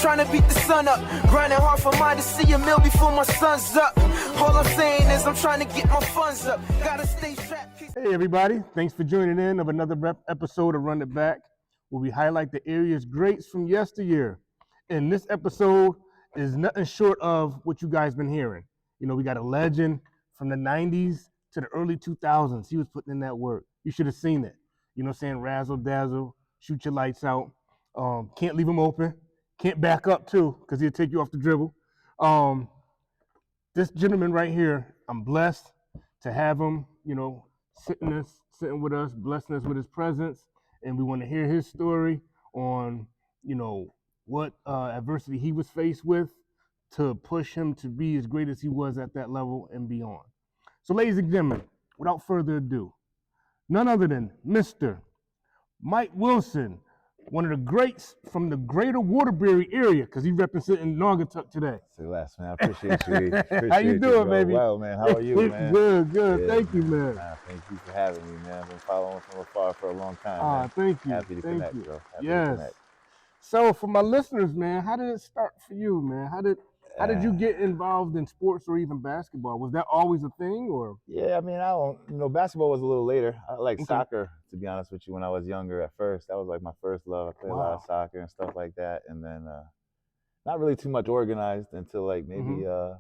trying to beat the sun up. Grinding hard for mine to see a meal before my sun's up. All I'm saying is I'm trying to get my funds up. Gotta stay strapped. Hey everybody, thanks for joining in of another episode of Run It Back, where we highlight the area's greats from yesteryear. And this episode is nothing short of what you guys been hearing. You know, we got a legend from the 90s to the early 2000s. He was putting in that work. You should have seen it. You know what I'm saying? Razzle dazzle, shoot your lights out. Can't leave him open. Can't back up too, because he'll take you off the dribble. This gentleman right here, I'm blessed to have him, you know, sitting with us, blessing us with his presence. And we want to hear his story on, you know, what adversity he was faced with to push him to be as great as he was at that level and beyond. So ladies and gentlemen, without further ado, none other than Mr. Mike Wilson, one of the greats from the greater Waterbury area, because he's representing Naugatuck today. Say less, man. I appreciate you. How you doing, baby? Well, man. How are you, man? Good. Yeah, Thank you, man. Thank you for having me, man. I've been following from afar for a long time. Man. Thank you. Happy to connect, bro. Happy to connect. So for my listeners, man, how did it start for you, man? How did you get involved in sports or even basketball? Was that always a thing, or? Yeah, I mean, basketball was a little later. I liked soccer, to be honest with you, when I was younger at first. That was like my first love. I played a lot of soccer and stuff like that. And then not really too much organized until like maybe, I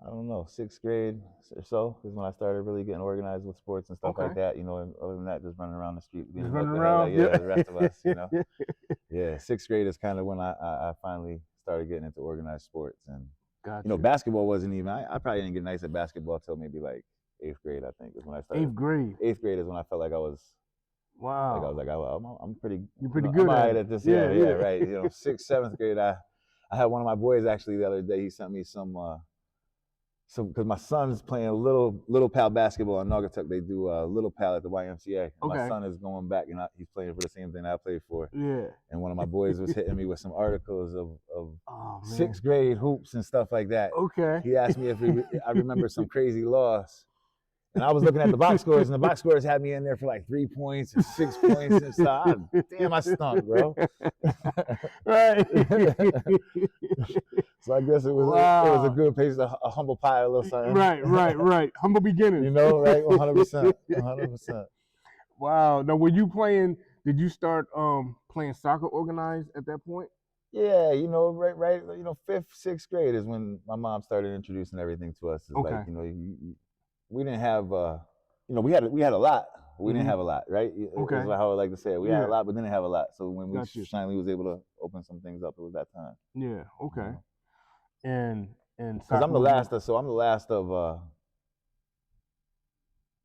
don't know, 6th grade or so is when I started really getting organized with sports and stuff like that. You know, and other than that, just running around the street. Just running around? Like, the rest of us, you know. Yeah, 6th grade is kind of when I finally started getting into organized sports. And, you know, basketball wasn't even, I probably didn't get nice at basketball till maybe like 8th grade, I think, is when I started. 8th grade? 8th grade is when I felt like I was, wow. Like I was like, I'm pretty, you're pretty good at this. Yeah, right. You know, 6th, 7th grade, I had one of my boys actually the other day, he sent me some because my son's playing little pal basketball in Naugatuck. They do little pal at the YMCA. My son is going back and he's playing for the same thing I played for. Yeah. And one of my boys was hitting me with some articles of 6th grade hoops and stuff like that. Okay. He asked me if I remember some crazy loss. And I was looking at the box scores, and the box scores had me in there for like 3 points and 6 points and stuff. Damn, I stunk, bro. Right. So I guess it was a good place, a humble pie, a little something. Right. Humble beginnings. You know, right? 100%. Wow. Now, were you playing? Did you start playing soccer organized at that point? Yeah, you know, right. You know, 5th, 6th grade is when my mom started introducing everything to us. It's like, you know, we didn't have, you know, we had a lot. We didn't have a lot, right? Okay. That's how I like to say it. We had a lot, but didn't have a lot. So when we finally was able to open some things up, it was that time. Yeah. Okay. And because I'm the last of.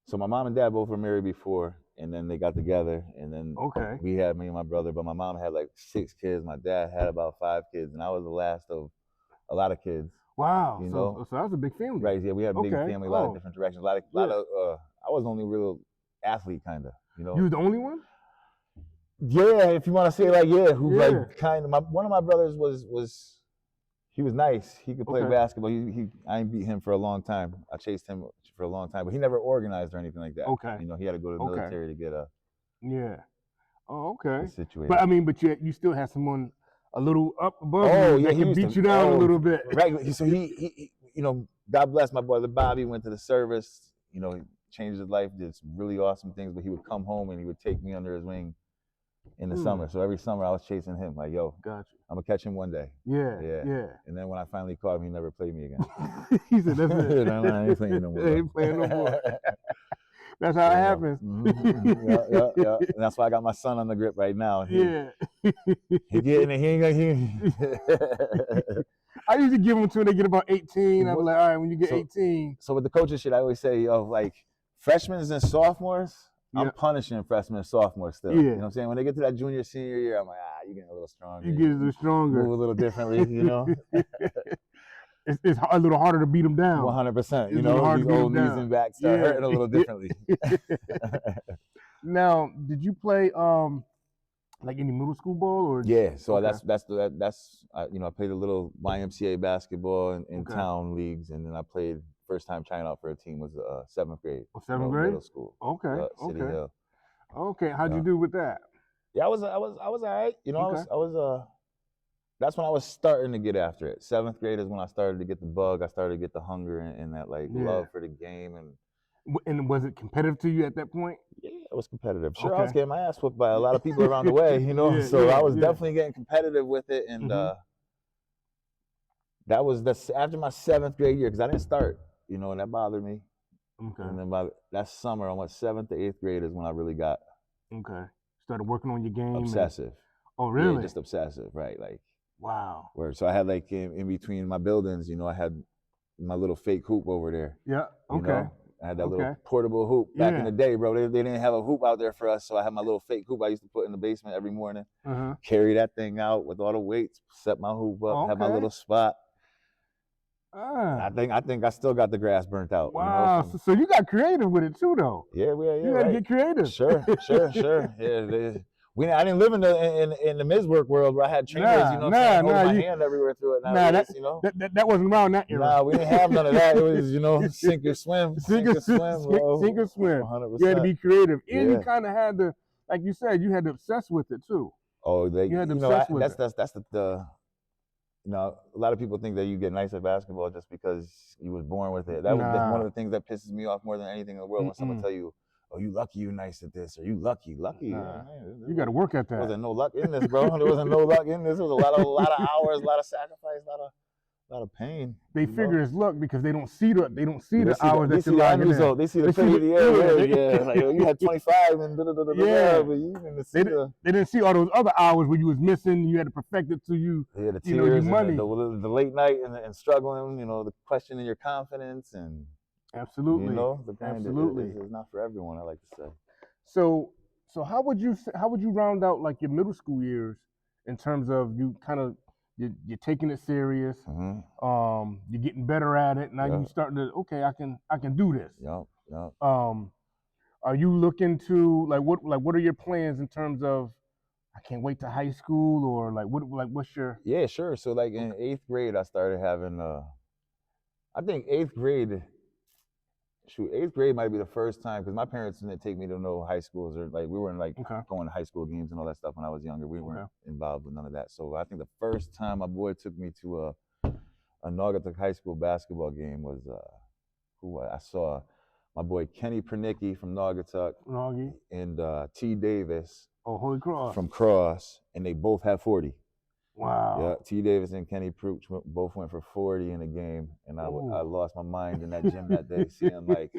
So my mom and dad both were married before, and then they got together, and then we had me and my brother. But my mom had like 6 kids. My dad had about 5 kids, and I was the last of a lot of kids. Wow, so that was a big family. Right, yeah, we had a big family, a lot of different directions, a lot of I was the only real athlete, kind of, you know. You were the only one? Yeah, if you want to say like, who like kind of, one of my brothers he was nice. He could play basketball. I beat him for a long time. I chased him for a long time, but he never organized or anything like that. Okay. You know, he had to go to the military to get a situation. But I mean, you still had someone a little up above you that can beat you down a little bit. Right. So he, you know, God bless my brother Bobby, went to the service, you know, he changed his life, did some really awesome things, but he would come home and he would take me under his wing in the summer. So every summer I was chasing him, like, yo, I'm gonna catch him one day. Yeah. And then when I finally caught him, he never played me again. He said, that's it. I ain't playing no more. I ain't playing no more. That's how it happens. Yeah. And that's why I got my son on the grip right now. He getting it. I usually give them to when they get about 18. I'm like, all right, when you get 18. So with the coaches shit, I always say, like, freshmen and sophomores, I'm punishing freshmen and sophomores still. You know what I'm saying? When they get to that junior, senior year, I'm like, you're getting a little stronger. You get a little stronger. Move a little differently, you know? It's a little harder to beat them down. 100%. You know, these old knees and backs start hurting a little differently. Now, did you play like any middle school ball or? Yeah, so that's you know, I played a little YMCA basketball in town leagues, and then I played first time trying out for a team was 7th grade. Oh, 7th grade? Middle school. City Hill. Okay, how'd you do with that? Yeah, I was all right. You know, I was that's when I was starting to get after it. 7th grade is when I started to get the bug. I started to get the hunger and that like love for the game. And was it competitive to you at that point? Yeah, it was competitive. Sure, I Okay. was getting my ass whooped by a lot of people around the way, you know. Yeah, So yeah, I was yeah. definitely getting competitive with it, and that was after my 7th grade year because I didn't start, you know, and that bothered me. Okay. And then by that summer, I went 7th to 8th grade is when I really got started working on your game. Obsessive. Oh, really? Yeah, just obsessive, right? Like wow. So I had like in between my buildings, you know, I had my little fake hoop over there. Yeah. Okay. You know? I had that little portable hoop back in the day, bro. They didn't have a hoop out there for us, so I had my little fake hoop I used to put in the basement every morning. Carry that thing out with all the weights, set my hoop up, have my little spot. I think I still got the grass burnt out. Wow. You know, so you got creative with it too, though. Yeah, you had to get creative. Sure. Yeah, I didn't live in the Mizwork world where I had trainers, you know, holding my hand everywhere through it. You know, that wasn't around that era. Nah, we didn't have none of that. It was, you know, sink or swim, sink or swim, bro. Sink or swim. 100%. You had to be creative, and you kind of had to, like you said, you had to obsess with it too. Oh, you had to obsess with it. That's the you know, a lot of people think that you get nice at basketball just because you was born with it. That's one of the things that pisses me off more than anything in the world when someone tell you, "Oh, you lucky you're nice at this," or "You lucky." You got to work at that. There wasn't no luck in this, bro. There wasn't no luck in this. It was a lot of hours, a lot of sacrifice, a lot of pain. They figure it's luck because they don't see the hours that you're logging in. They see the pay. Yeah. Like you had 25 and but you didn't see they didn't see all those other hours where you was missing. You had to perfect it to you. Yeah, the tears, you know, your money, the late night and struggling. You know, the questioning your confidence and absolutely. You know, the pain absolutely is not for everyone. I like to say. So how would you round out like your middle school years in terms of you kind of you're taking it serious, you're getting better at it. Now you starting to I can do this. Yep. Are you looking to what are your plans in terms of I can't wait to high school or what's your sure. So like in 8th grade I started having I think 8th grade. Shoot, 8th grade might be the first time because my parents didn't take me to no high schools or like we weren't like going to high school games and all that stuff when I was younger. We weren't involved with none of that. So I think the first time my boy took me to a Naugatuck High School basketball game was who I saw my boy Kenny Pernicki from Naugatuck and T. Davis Holy Cross from Cross, and they both had 40. Wow. Yeah, T. Davis and Kenny Prooch both went for 40 in a game, and I lost my mind in that gym that day, seeing like,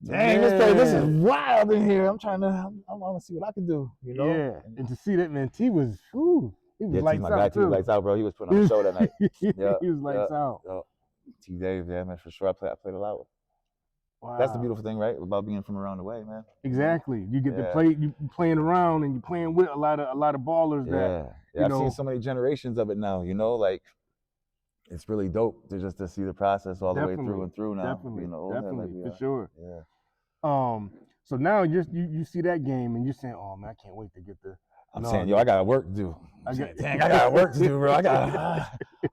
dang, this is wild in here. I want to see what I can do, you know? Yeah, and to see that, man, T was, he was lights out too. He was lights out, bro. He was putting on a show that night. He was lights out. T. Davis, yeah, man, for sure. I played a lot with. Wow. That's the beautiful thing, right? About being from around the way, man. Exactly. You get to play. You playing around and you playing with a lot of ballers. I've seen so many generations of it now. You know, like it's really dope to see the process all the way through and through now. Definitely, you know, definitely, for sure. Yeah. So now you see that game and you're saying, "Oh man, I can't wait to get the." I'm saying, yo, I got work to do. I got work to do, bro.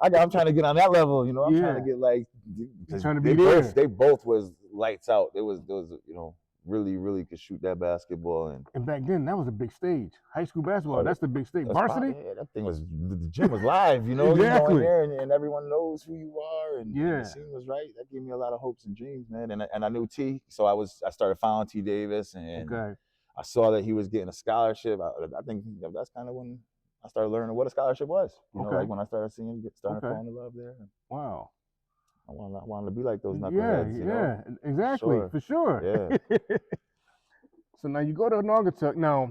I'm trying to get on that level. You know, I'm trying to get like. Trying to be there. They both was lights out. There was you know, really could shoot that basketball and back then that was a big stage. High school basketball, that's the big stage. Varsity, that thing was the gym was live. You know, you go in there and everyone knows who you are, and the scene was right. That gave me a lot of hopes and dreams, man. And I knew T, so I started following T. Davis, and I saw that he was getting a scholarship. I think that's kind of when I started learning what a scholarship was. You know, like when I started seeing starting to fall in love there. Wow. I wanted to be like those knuckleheads. Yeah, exactly, for sure. Yeah. So now you go to Naugatuck. Now,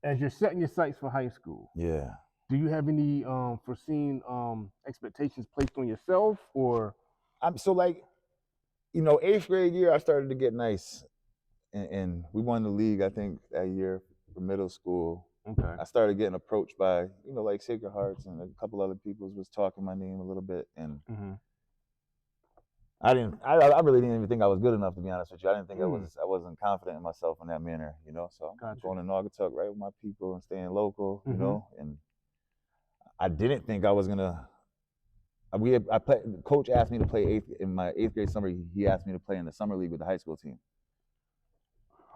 as you're setting your sights for high school, do you have any foreseen expectations placed on yourself, or? So like, you know, 8th grade year, I started to get nice, and we won the league. I think that year for middle school. Okay. I started getting approached by, you know, like Sacred Hearts and a couple other people was talking my name a little bit, and. I really didn't even think I was good enough, to be honest with you. I didn't think I wasn't confident in myself in that manner, you know. So I'm going to Naugatuck right with my people and staying local, you know. And I didn't think I was gonna. Coach asked me to play in my 8th grade summer. He asked me to play in the summer league with the high school team.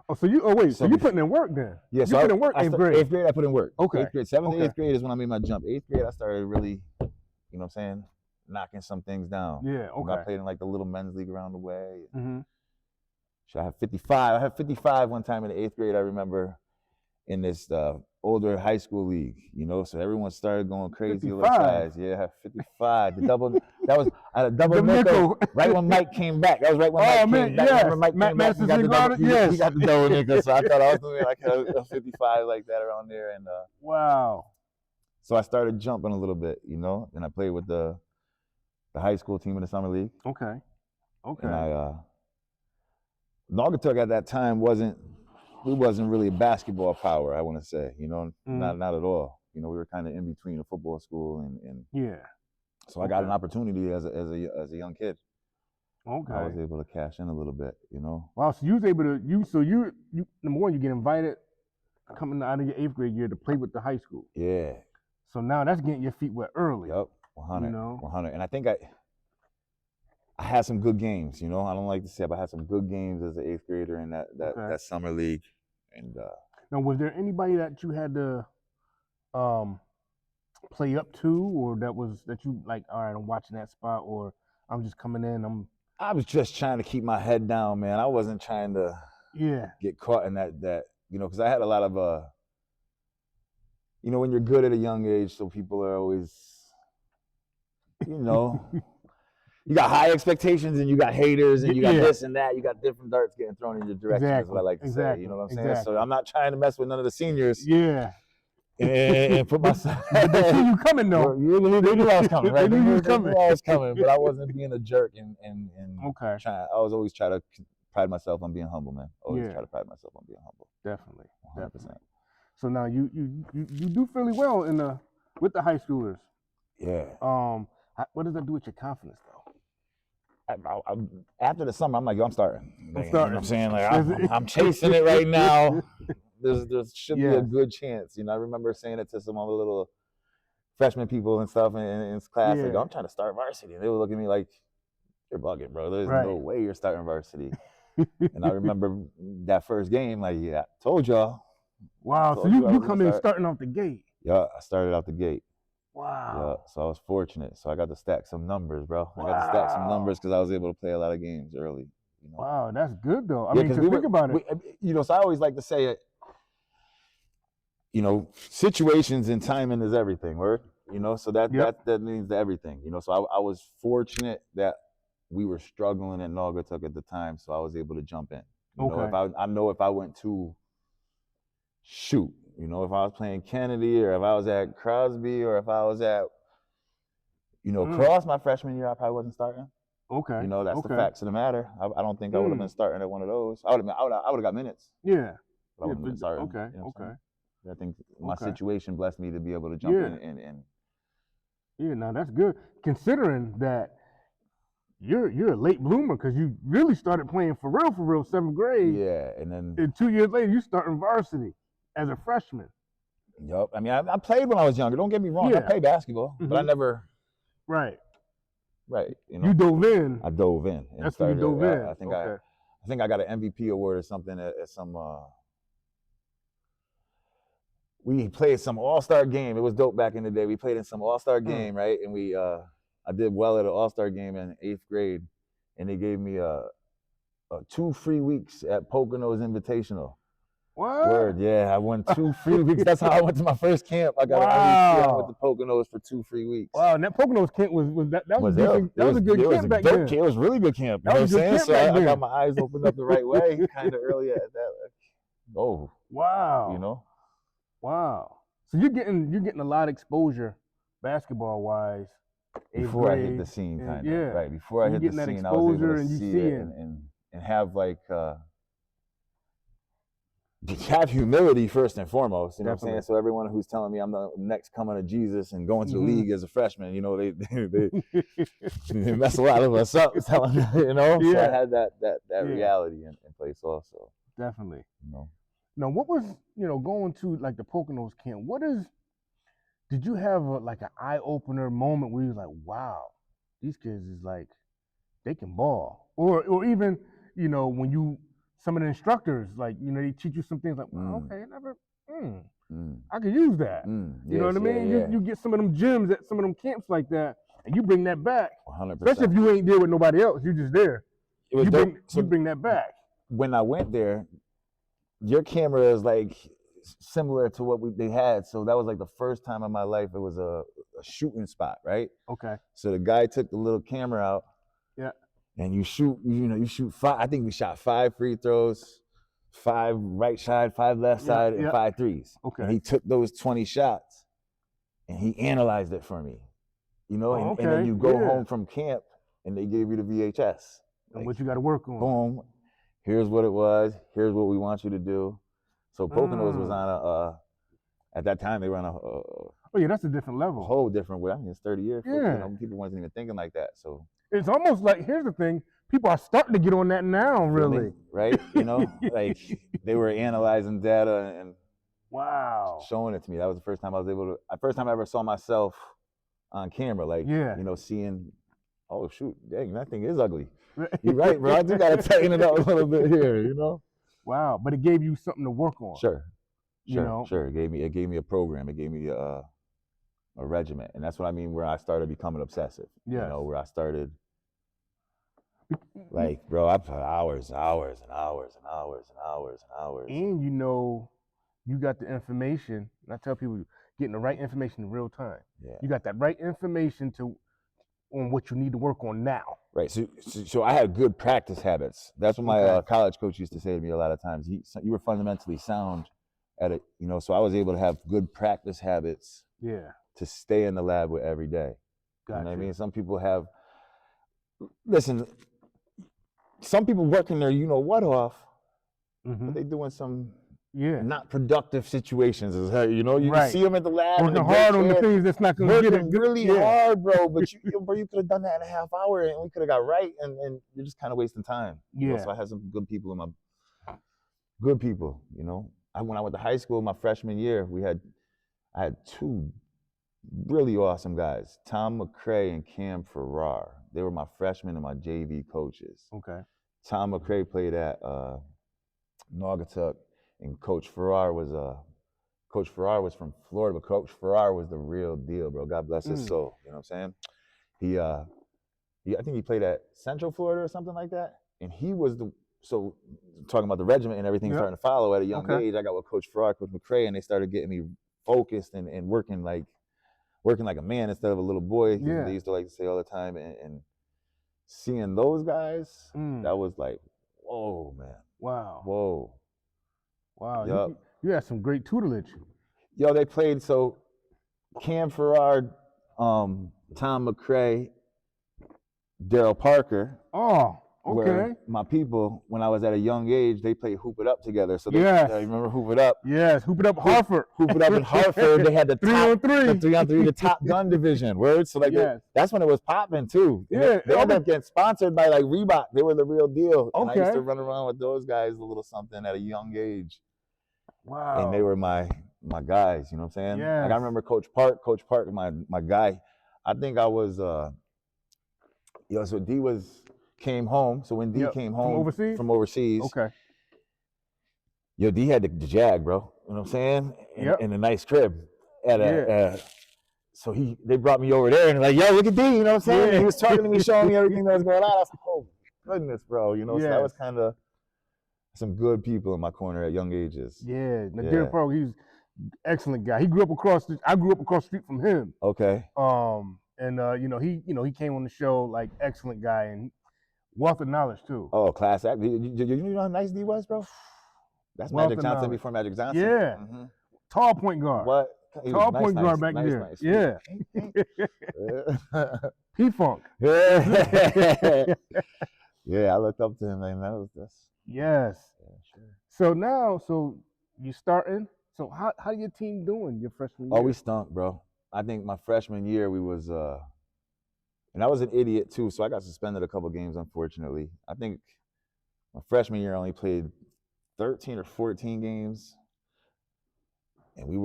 Oh, so wait, so you bef- putting in work then? Yeah, you so put in work eighth grade. Eighth grade, I put in work. Okay. Eighth grade, seventh, Okay. eighth grade is when I made my jump. Eighth grade, I started really, you know what I'm saying, knocking some things down. Yeah. You know, Okay. I played in like the little men's league around the way. Mm-hmm. So I have 55. I had 55 one time in the eighth grade. I remember in this older high school league, you know, so everyone started going crazy. 55. Yeah, I had 55. The double, I had a double The nickel right when Mike came back. That was right when Mike came back. Yes. Remember Mike came back? We got the double nickel. So I thought I was doing like a 55 like that around there. And wow. So I started jumping a little bit, you know, and I played with the high school team in the summer league. Okay. Okay. And Naugatuck at that time wasn't really a basketball power, I want to say, you know, not at all. You know, we were kind of in between a football school and yeah. So I got an opportunity as a young kid. Okay. I was able to cash in a little bit, you know. Wow, so you was able to you number one, you get invited coming out of your eighth grade year to play with the high school. Yeah. So now that's getting your feet wet early. Yep. 100. You know? 100. And I think I had some good games, you know. I don't like to say it, but I had some good games as an eighth grader in that summer league. And now, was there anybody that you had to play up to, or that you like? All right, I'm watching that spot, or I'm just coming in. I was just trying to keep my head down, man. I wasn't trying to get caught in that you know, because I had a lot of you know, when you're good at a young age, so people are always, you know. You got high expectations and you got haters and you got this and that. You got different darts getting thrown in your direction, is what I like to say. You know what I'm saying? So I'm not trying to mess with none of the seniors. Yeah. And put myself. They see you coming though. They knew I was coming, right? They knew you was coming. They knew I was coming, but I wasn't being a jerk and okay. I was always trying to pride myself on being humble, man. Always try to pride myself on being humble. Definitely. 100%. Definitely. So now you do fairly well with the high schoolers. Yeah. What does that do with your confidence though? After the summer, I'm like, yo, I'm starting. I'm starting. You know what I'm saying? Like, I'm chasing it right now. There should be a good chance. You know, I remember saying it to some of the little freshman people and stuff in class. Like, I'm trying to start varsity. And they would look at me like, you're bugging, bro. There's no way you're starting varsity. And I remember that first game, like, yeah, I told y'all. Wow, so you come in starting off the gate. Yeah, I started out the gate. Wow. Yeah, so I was fortunate. So I got to stack some numbers, bro. I got to stack some numbers because I was able to play a lot of games early. You know? Wow, that's good though. I mean, think about it. You know, so I always like to say it. You know, situations and timing is everything, word. You know, so that means everything. You know, so I was fortunate that we were struggling at Naugatuck at the time, so I was able to jump in. You know, if I went to shoot. You know, if I was playing Kennedy or if I was at Crosby or if I was at, you know, Cross my freshman year, I probably wasn't starting. Okay. You know, that's the facts of the matter. I don't think I would have been starting at one of those. I would have got minutes. Yeah. But I wouldn't have been starting. Okay. You know I think my situation blessed me to be able to jump in. Yeah, now that's good. Considering that you're a late bloomer because you really started playing for real, 7th grade. Yeah, and 2 years later, you starting varsity as a freshman. Yup. I mean, I played when I was younger. Don't get me wrong. I played basketball, but I never. Right. You know. You dove in. I dove in. That's when you dove in. I think I got an MVP award or something at some. We played some all-star game. It was dope back in the day. We played in some all-star game, right? And I did well at an all-star game in 8th grade, and they gave me 2 free weeks at Poconos Invitational. What? Word, yeah. I won 2 free weeks. That's how I went to my first camp. I got an MVP. I went to Poconos for 2 free weeks. Wow, and that Poconos camp was a good camp back then. It was really good camp. You know what I'm saying? So I got my eyes opened up the right way, kind of early at that. Oh. Wow. You know? Wow. So you're getting a lot of exposure basketball wise. Before I hit the scene, kind of. Yeah. Right. Before I hit the scene, I was able to see it and have like have humility first and fourmost. You know what I'm saying? So everyone who's telling me I'm the next coming of Jesus and going to the league as a freshman, you know, they mess a lot of us up telling me, you know. So I had that reality in place also. Definitely. You know. Now, what was, you know, going to like the Poconos camp? Did you have like an eye opener moment where you was like, wow, these kids is like, they can ball, or even, you know, when you some of the instructors, like, you know, they teach you some things like, well, Mm. okay, I could use that. You know what I mean? You get some of them gyms at some of them camps like that, and you bring that back. 100%. Especially if you ain't there with nobody else, you just there. It was dope. You bring that back. When I went there, your camera is like similar to what they had. So that was like the first time in my life it was a shooting spot, right? Okay. So the guy took the little camera out. Yeah. And you shoot 5. I think we shot 5 free throws, 5 right side, 5 left side, and 5 threes. Okay. And he took those 20 shots and he analyzed it for me. You know, and then you go home from camp and they gave you the VHS. And like, what you got to work on. Boom. Here's what it was. Here's what we want you to do. So Poconos was on at that time they were on oh yeah, that's a different level. A whole different way. I mean, it's 30 years. Yeah. You know, people wasn't even thinking like that. So it's almost like, here's the thing, people are starting to get on that now, really. Right? You know, like they were analyzing data and showing it to me. That was the first time I was able to, first time I ever saw myself on camera, like, you know, seeing, oh shoot, dang, that thing is ugly. You're right, bro. I just got to tighten it up a little bit here, you know? Wow, but it gave you something to work on. Sure. You know? Sure. It gave me a program. It gave me a regiment. And that's what I mean where I started becoming obsessive. Yeah. You know, where I started, like, bro, I put hours and hours and hours and hours and hours and hours. And you know, you got the information, and I tell people, getting the right information in real time. Yeah. You got that right information on what you need to work on now. Right. So I had good practice habits. That's what my college coach used to say to me a lot of times. You were fundamentally sound at it, you know, so I was able to have good practice habits. Yeah. To stay in the lab with every day. Gotcha. You know what I mean? Some people have, listen, some people working their you-know-what off, but they doing some not productive situations. You know, you see them at the lab. Working hard on the things that's not going to get it. Really hard, bro, but you could have done that in a half hour and we could have got right, and you're just kind of wasting time. You know? So I had some good people in my, you know. When I went to high school, my freshman year, I had 2 really awesome guys, Tom McCray and Cam Farrar. They were my freshmen and my JV coaches. Okay. Tom McCray played at Naugatuck, and Coach Farrar was from Florida, but Coach Farrar was the real deal, bro. God bless his soul. You know what I'm saying? I think he played at Central Florida or something like that, and he was so talking about the regiment and everything starting to follow at a young age. I got with Coach Farrar, Coach McCray, and they started getting me focused and working like a man instead of a little boy. They used to like to say all the time, and seeing those guys, that was like, whoa, man. Wow. Whoa. Wow. Yep. You had some great tutelage. Yo, they played, so Cam Farrar, Tom McCray, Daryl Parker. Oh, okay. Where my people, when I was at a young age, they played Hoop It Up together. So you remember Hoop It Up? Yes, Hoop It Up Hartford. Hoop It Up in Hartford. They had the 3-on-3. The 3-on-3, the top gun division. Word. So like that's when it was popping too. Yeah. They ended up getting sponsored by like Reebok. They were the real deal. Okay. And I used to run around with those guys a little something at a young age. Wow. And they were my guys, you know what I'm saying? Yeah. Like I remember Coach Park, my guy. I think I was so D came home. So when D came home from overseas, okay. Yo, D had the Jag, bro. You know what I'm saying? In a nice crib. So they brought me over there and like, yo, look at D, you know what I'm saying? And he was talking to me, showing me everything that was going on. I was like, oh goodness, bro. You know, so that was kind of some good people in my corner at young ages. Yeah, Nadir Pro, he's an excellent guy. I grew up across the street from him. Okay. He came on the show like excellent guy and wealth of knowledge too. Oh, class act. You know how nice D was, bro? That's Magic Johnson before Magic Johnson. Yeah. Mm-hmm. Tall point guard. What? Tall point guard back there. Yeah. P-Funk. Yeah. Yeah, I looked up to him, man. That was this. Yes. Yeah, sure. So you starting. So how your team doing your freshman year? Oh, we stunk, bro. I think my freshman year we was and I was an idiot too, so I got suspended a couple games, unfortunately. I think my freshman year I only played 13 or 14 games. And we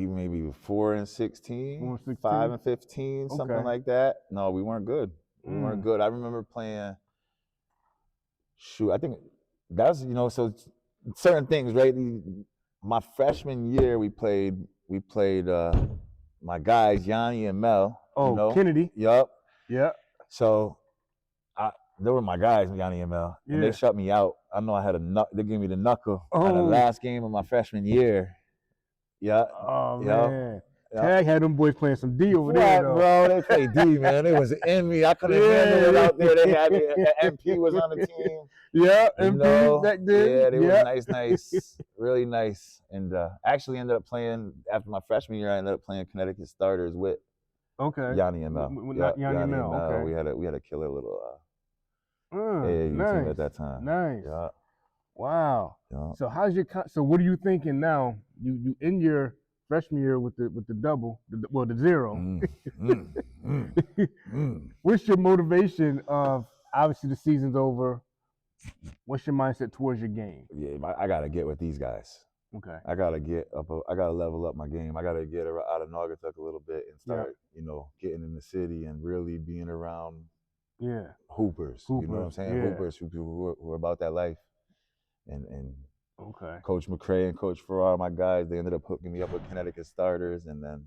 maybe 4-16, 5-15, something like that. No, we weren't good. We weren't good. I remember playing, I think that's so certain things, right? My freshman year, we played my guys Yanni and Mel. Oh, Kennedy. Yup. Yeah. So they were my guys, Yanni and Mel, and they shut me out. I know I had they gave me the knuckle on the last game of my freshman year. Yeah. Oh man. Tag had them boys playing some D over there, though. Bro, they played D, man. It was in me. I couldn't handle it out there. They had MP was on the team. Yeah, MP back then. Yeah, they were nice, really nice. And actually ended up playing after my freshman year. I ended up playing Connecticut starters with Yanni and Mel. Yanni and Mel. Okay. We had a killer little nice. team at that time. Nice. Yeah. Wow. Yeah. So what are you thinking now? You in your freshman year with the double, the zero. What's your motivation of obviously the season's over? What's your mindset towards your game? Yeah, I gotta get with these guys. Okay. I gotta get up. I gotta level up my game. I gotta get out of Naugatuck a little bit and start, getting in the city and really being around. Hoopers. You know what I'm saying? Yeah. Hoopers who are about that life. And okay. Coach McCray and Coach Farrar, my guys, they ended up hooking me up with Connecticut starters, and then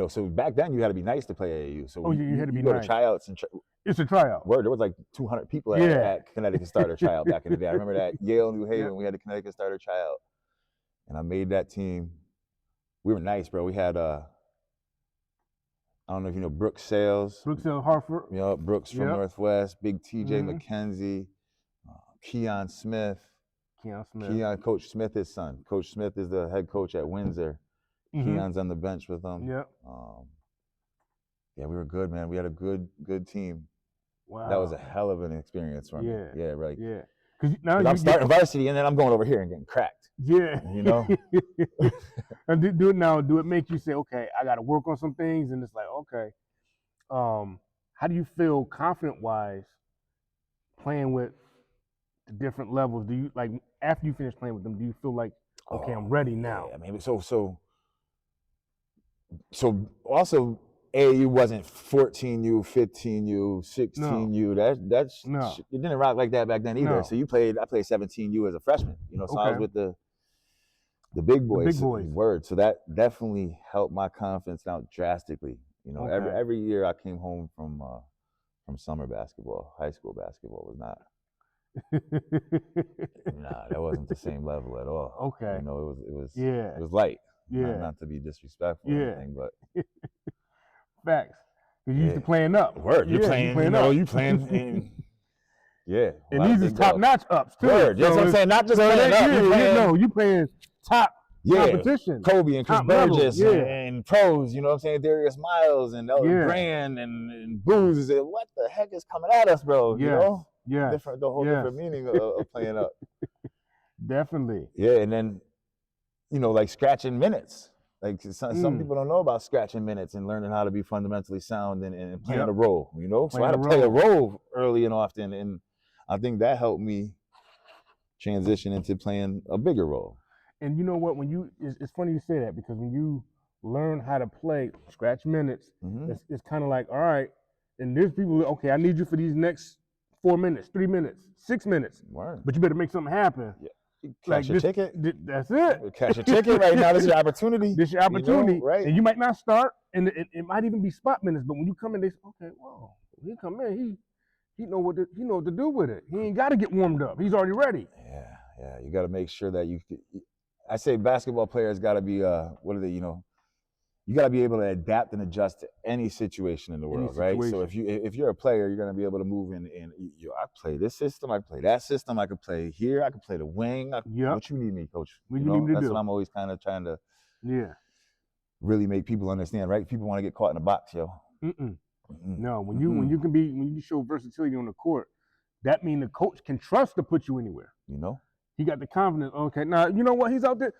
so back then you had to be nice to play AAU. So you had to be go nice. to tryouts and it's a tryout. There was like 200 people at Connecticut starter tryout back in the day. I remember that Yale, New Haven, we had the Connecticut starter tryout, and I made that team. We were nice, bro. We had I don't know if you know Brooks Sales. Brooks Sales, Hartford. Yeah, Brooks from Northwest. Big TJ McKenzie, Keon Smith. Coach Smith, his son. Coach Smith is the head coach at Windsor. Keon's on the bench with them. Yep. Yeah, we were good, man. We had a good team. Wow. That was a hell of an experience for me. Yeah, right. Yeah. Because I'm starting varsity and then I'm going over here and getting cracked. Yeah. You know? And do it make you say, okay, I got to work on some things? And it's like, okay. How do you feel confident-wise playing with the different levels? Do you, like, after you finish playing with them, do you feel like, okay, I'm ready now? Yeah, I mean, so also AAU wasn't 14U, 15U, 16U. That's it didn't rock like that back then either. So I played 17U as a freshman, so I was with the big boys. The big boys. Word. So that definitely helped my confidence out drastically. Every year I came home from summer basketball. High school basketball was not. Nah, that wasn't the same level at all. Okay. It was light. Yeah. Not to be disrespectful or anything, but facts. Because you used to playing up. Word. You're playing, you playing and these is top-notch ups, too. Word. That's what I'm saying. Not just playing up. You playing top competition. Kobe and Chris Burgess and pros, you know what I'm saying? Darius Miles and Elton Brand and Booz. What the heck is coming at us, bro? You know? Yeah. The whole different meaning of playing up. Definitely. Yeah, and then, like scratching minutes. Like some people don't know about scratching minutes and learning how to be fundamentally sound and playing a role, So I had to play a role early and often, and I think that helped me transition into playing a bigger role. And you know what? It's funny you say that, because when you learn how to play scratch minutes, it's kind of like, all right, and there's people, okay, I need you for these next 4 minutes, 3 minutes, 6 minutes. Word. But you better make something happen. Yeah. Cash your ticket. That's it. Cash your ticket right now. This is your opportunity. This is your opportunity. Right. And you might not start, and it might even be spot minutes. But when you come in, they say, okay, whoa, he come in, he know what to do with it. He ain't got to get warmed up. He's already ready. Yeah. You got to make sure that I say basketball players got to be you got to be able to adapt and adjust to any situation in the world, right? So if you're a player, you're going to be able to move in. I play this system, I play that system, I could play here, I could play the wing. What you need me, coach? What you need me to do? That's what I'm always kind of trying to really make people understand, right? People want to get caught in a box, yo. No, when you can show versatility on the court, that means the coach can trust to put you anywhere. He got the confidence. Okay, now you know what? He's out there.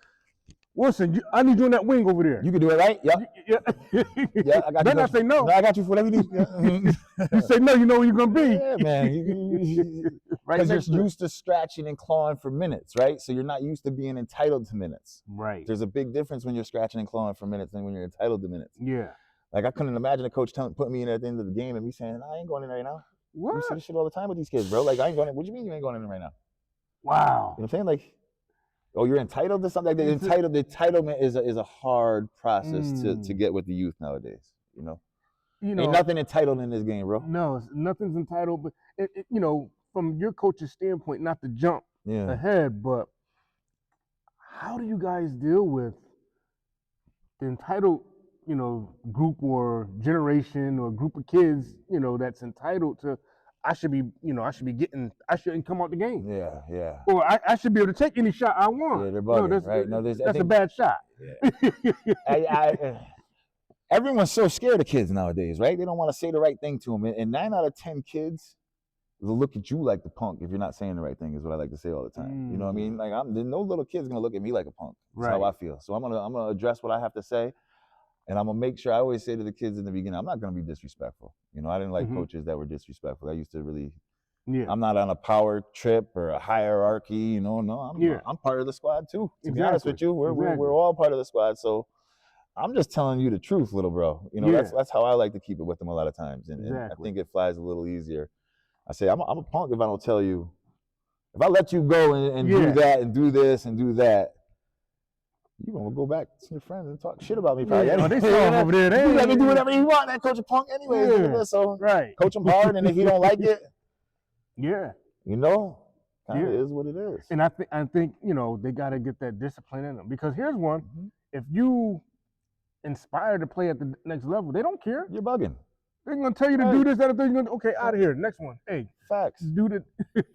Wilson, I need you on that wing over there. You can do it, right? Yeah. I got you. Then I say no. I got you for whatever you need. You say no, you know where you're going to be. Yeah, man. Because you're used to scratching and clawing for minutes, right? So you're not used to being entitled to minutes. Right. There's a big difference when you're scratching and clawing for minutes than when you're entitled to minutes. Yeah. Like, I couldn't imagine a coach putting me in at the end of the game and me saying, I ain't going in right now. What? You see this shit all the time with these kids, bro. Like, I ain't going in. What do you mean you ain't going in right now? Wow. You know what I'm saying? Like, oh, you're entitled to something. Like the entitlement is a hard process to get with the youth nowadays. You know, ain't nothing entitled in this game, bro. No, nothing's entitled. But you know, from your coach's standpoint, not to jump ahead, but how do you guys deal with the entitled, you know, group or generation or group of kids, you know, that's entitled to? I shouldn't come out the game. Yeah, yeah. Or I should be able to take any shot I want. Yeah, they're bugging, right? No, that's a bad shot. Yeah. Everyone's so scared of kids nowadays, right? They don't want to say the right thing to them. And 9 out of 10 kids will look at you like the punk if you're not saying the right thing, is what I like to say all the time. You know what I mean? Like, there's no little kid's going to look at me like a punk. That's how I feel. So I'm gonna address what I have to say. And I'm going to make sure, I always say to the kids in the beginning, I'm not going to be disrespectful. You know, I didn't like coaches that were disrespectful. I used to really, I'm not on a power trip or a hierarchy, you know, no, I'm part of the squad too. To be honest with you, we're all part of the squad. So I'm just telling you the truth, little bro. You know, that's how I like to keep it with them a lot of times. And I think it flies a little easier. I say, I'm a punk if I don't tell you. If I let you go and do that and do this and do that, you're going to go back to your friends and talk shit about me. Probably. They saw over there. You let me do whatever you want. That coach a punk anyway. So coach him hard, and if he don't like it, you know, kind of is what it is. And I think you know, they got to get that discipline in them, because here's one: if you inspire to play at the next level, they don't care. You're bugging. They're gonna tell you to do this, that, thing. You're gonna okay, out of here. Next one, hey, facts. Do the,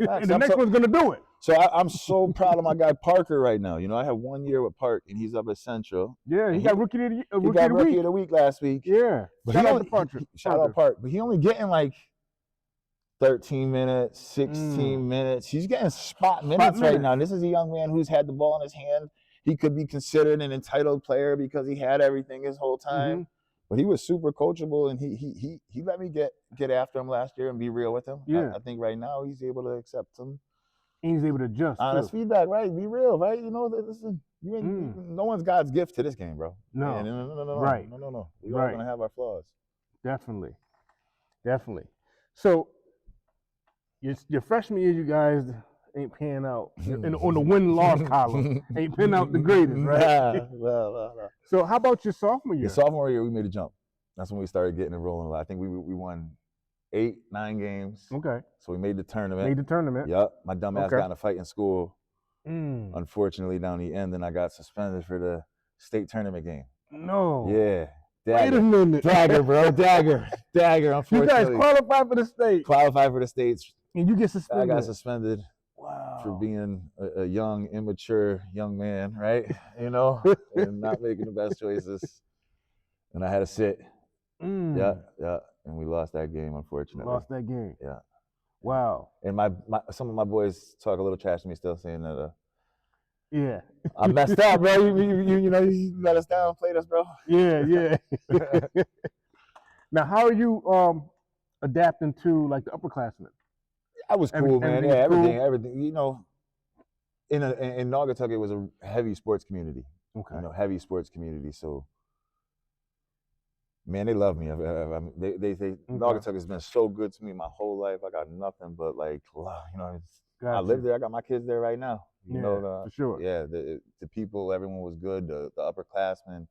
and the next one's gonna do it. So I'm so proud of my guy Parker right now. You know, I have 1 year with Park, and he's up at Central. Yeah, he got rookie of the week last week. Yeah, but shout out Park. But he only getting like 13 minutes, 16 minutes. He's getting spot minutes right now. And this is a young man who's had the ball in his hand. He could be considered an entitled player because he had everything his whole time. But he was super coachable, and he let me get after him last year and be real with him. I think right now he's able to accept some. He's able to adjust. Honest feedback, right? Be real, right? You know, listen, you ain't no one's God's gift to this game, bro. No. No. Right. No. We're all gonna have our flaws. Definitely. So your freshman year, you guys ain't panning out on the win-loss column. Ain't pinning out the greatest, right? Nah. So how about your sophomore year? Your sophomore year, we made a jump. That's when we started getting it rolling a lot. I think we won 8, 9 games. Okay. So we made the tournament. Yep. My dumb ass got in a fight in school. Unfortunately, down the end, and I got suspended for the state tournament game. No. Yeah. Wait a minute. Dagger, bro. Dagger. Unfortunately. You guys qualified for the state. Qualified for the states. And you get suspended. I got suspended. Wow. For being a young, immature young man, right? You know, and not making the best choices. And I had to sit. Yeah. And we lost that game, unfortunately. Lost that game. Yeah. Wow. And some of my boys talk a little trash to me still, saying that I I messed up, bro. You know, you let us down, played us, bro. Yeah. Now, how are you adapting to like the upperclassmen? I was cool, man. Yeah, everything. You know, in Naugatuck, it was a heavy sports community. Okay. You know, heavy sports community. So, man, they love me. Naugatuck has been so good to me my whole life. I got nothing but like, you know, I live there. I got my kids there right now. You know, for sure. Yeah, the people, everyone was good. The upperclassmen.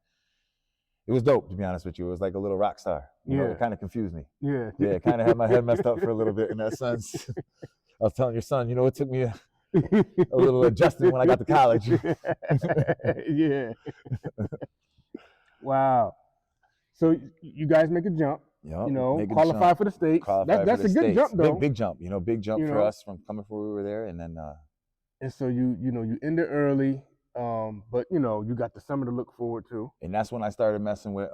It was dope, to be honest with you. It was like a little rock star. You know, it kind of confused me. Yeah, it kind of had my head messed up for a little bit in that sense. I was telling your son, you know, it took me a little adjusting when I got to college. Yeah. Wow. So you guys make a jump. Yep, you know, qualify for the state. That's a good jump, though. Big jump. You know, big jump for us from coming from where we were there, and then. And so you ended early. But you know, you got the summer to look forward to. And that's when I started messing with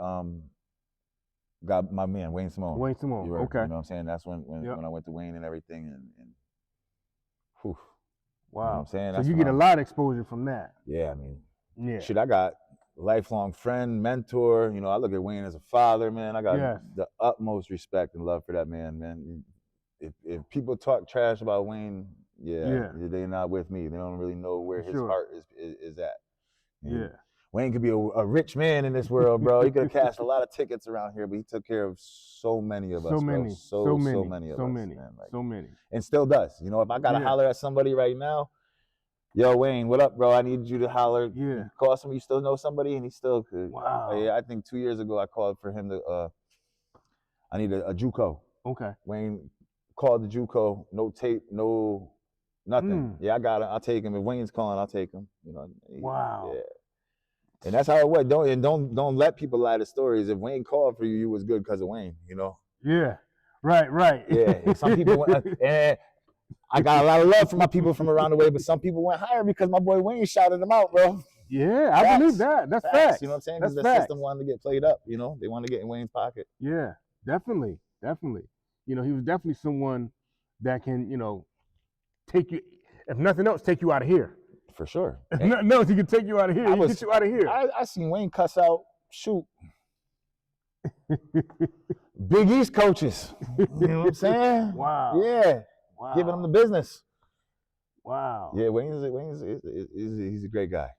got my man Wayne Simone. Okay. You know what I'm saying? That's when I went to Wayne and everything, and whew. Wow. You know what I'm saying? So you get a lot of exposure from that. Yeah, I mean, shit, I got lifelong friend, mentor. You know, I look at Wayne as a father, man. I got the utmost respect and love for that man. If people talk trash about Wayne, they're not with me. They don't really know where his heart is at. Yeah. Wayne could be a rich man in this world, bro. He could have cashed a lot of tickets around here, but he took care of so many of us, so many of us. So many. And still does. You know, if I got to holler at somebody right now, yo, Wayne, what up, bro? I need you to holler. Yeah. Call somebody. You still know somebody? And he still could. Wow. Yeah, I think 2 years ago I called for him to. I need a JUCO. Okay. Wayne called the JUCO. No tape. No nothing. Yeah, I got him. I'll take him. If Wayne's calling, I'll take him. You know. Wow. Yeah. And that's how it was. Don't let people lie to stories. If Wayne called for you, you was good because of Wayne. You know. Yeah. Right. Yeah. Some people went, and I got a lot of love from my people from around the way, but some people went higher because my boy Wayne shouted them out, bro. Yeah, I believe that. That's facts. You know what I'm saying? That's the system wanted to get played up. You know, they wanted to get in Wayne's pocket. Yeah, definitely. You know, he was definitely someone that can, you know, take you, if nothing else, take you out of here. For sure. If nothing else, he can take you out of here. He get you out of here. I seen Wayne cuss out, shoot. Big East coaches. You know what I'm saying? Wow. Yeah. Wow. Giving them the business. Wow. Yeah, he's a great guy.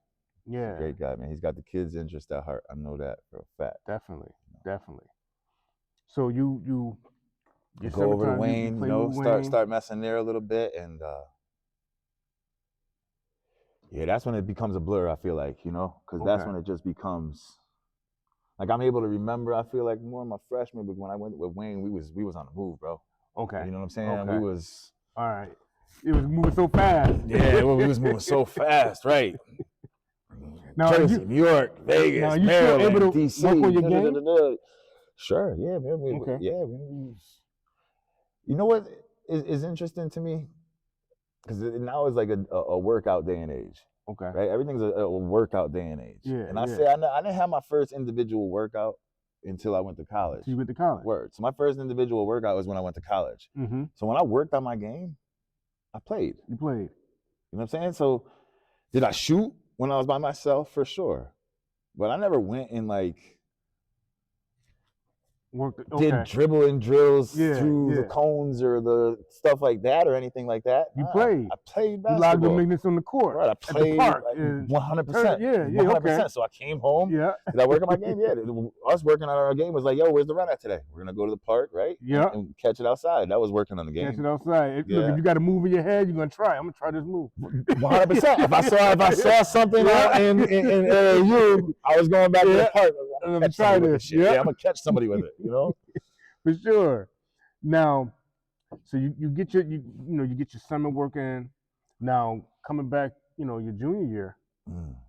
Yeah. He's a great guy, man. He's got the kids' interest at heart. I know that for a fact. Definitely. So you go over to Wayne, you know, start messing there a little bit, and yeah, that's when it becomes a blur. I feel like, you know, because that's when it just becomes like I'm able to remember. I feel like more of my freshman, but when I went with Wayne, we was on the move, bro. Okay. You know what I'm saying? Okay. We was. All right. It was moving so fast. Yeah, we was moving so fast, right? Now, Jersey, New York, Vegas, now, you Maryland, still able to DC. work on your game? Sure, yeah, man. Okay. Yeah, you know what is interesting to me? Because now it's like a workout day and age. Okay. Right? Everything's a workout day and age. Yeah. And I say I didn't have my first individual workout until I went to college. So you went to college? Word. So my first individual workout was when I went to college. Mm-hmm. So when I worked on my game, I played. You played. You know what I'm saying? So did I shoot when I was by myself? For sure. But I never went and like did dribbling drills through the cones or the stuff like that or anything like that. You played. I played basketball. You logged the minutes on the court. Right, I played 100%. 100%. Okay. So I came home. Yeah. Did I work on my game? Yeah. Us working on our game was like, yo, where's the run at today? We're going to go to the park, right? Yeah. And catch it outside. That was working on the game. Catch it outside. Look, if you got a move in your head, you're going to try. I'm going to try this move. 100%. If I saw something out in AAU, I was going back to the park. I'm going to try this. Yeah, I'm going to catch somebody with it, you know? For sure. Now, so you get your you get your summer work in. Now coming back, your junior year,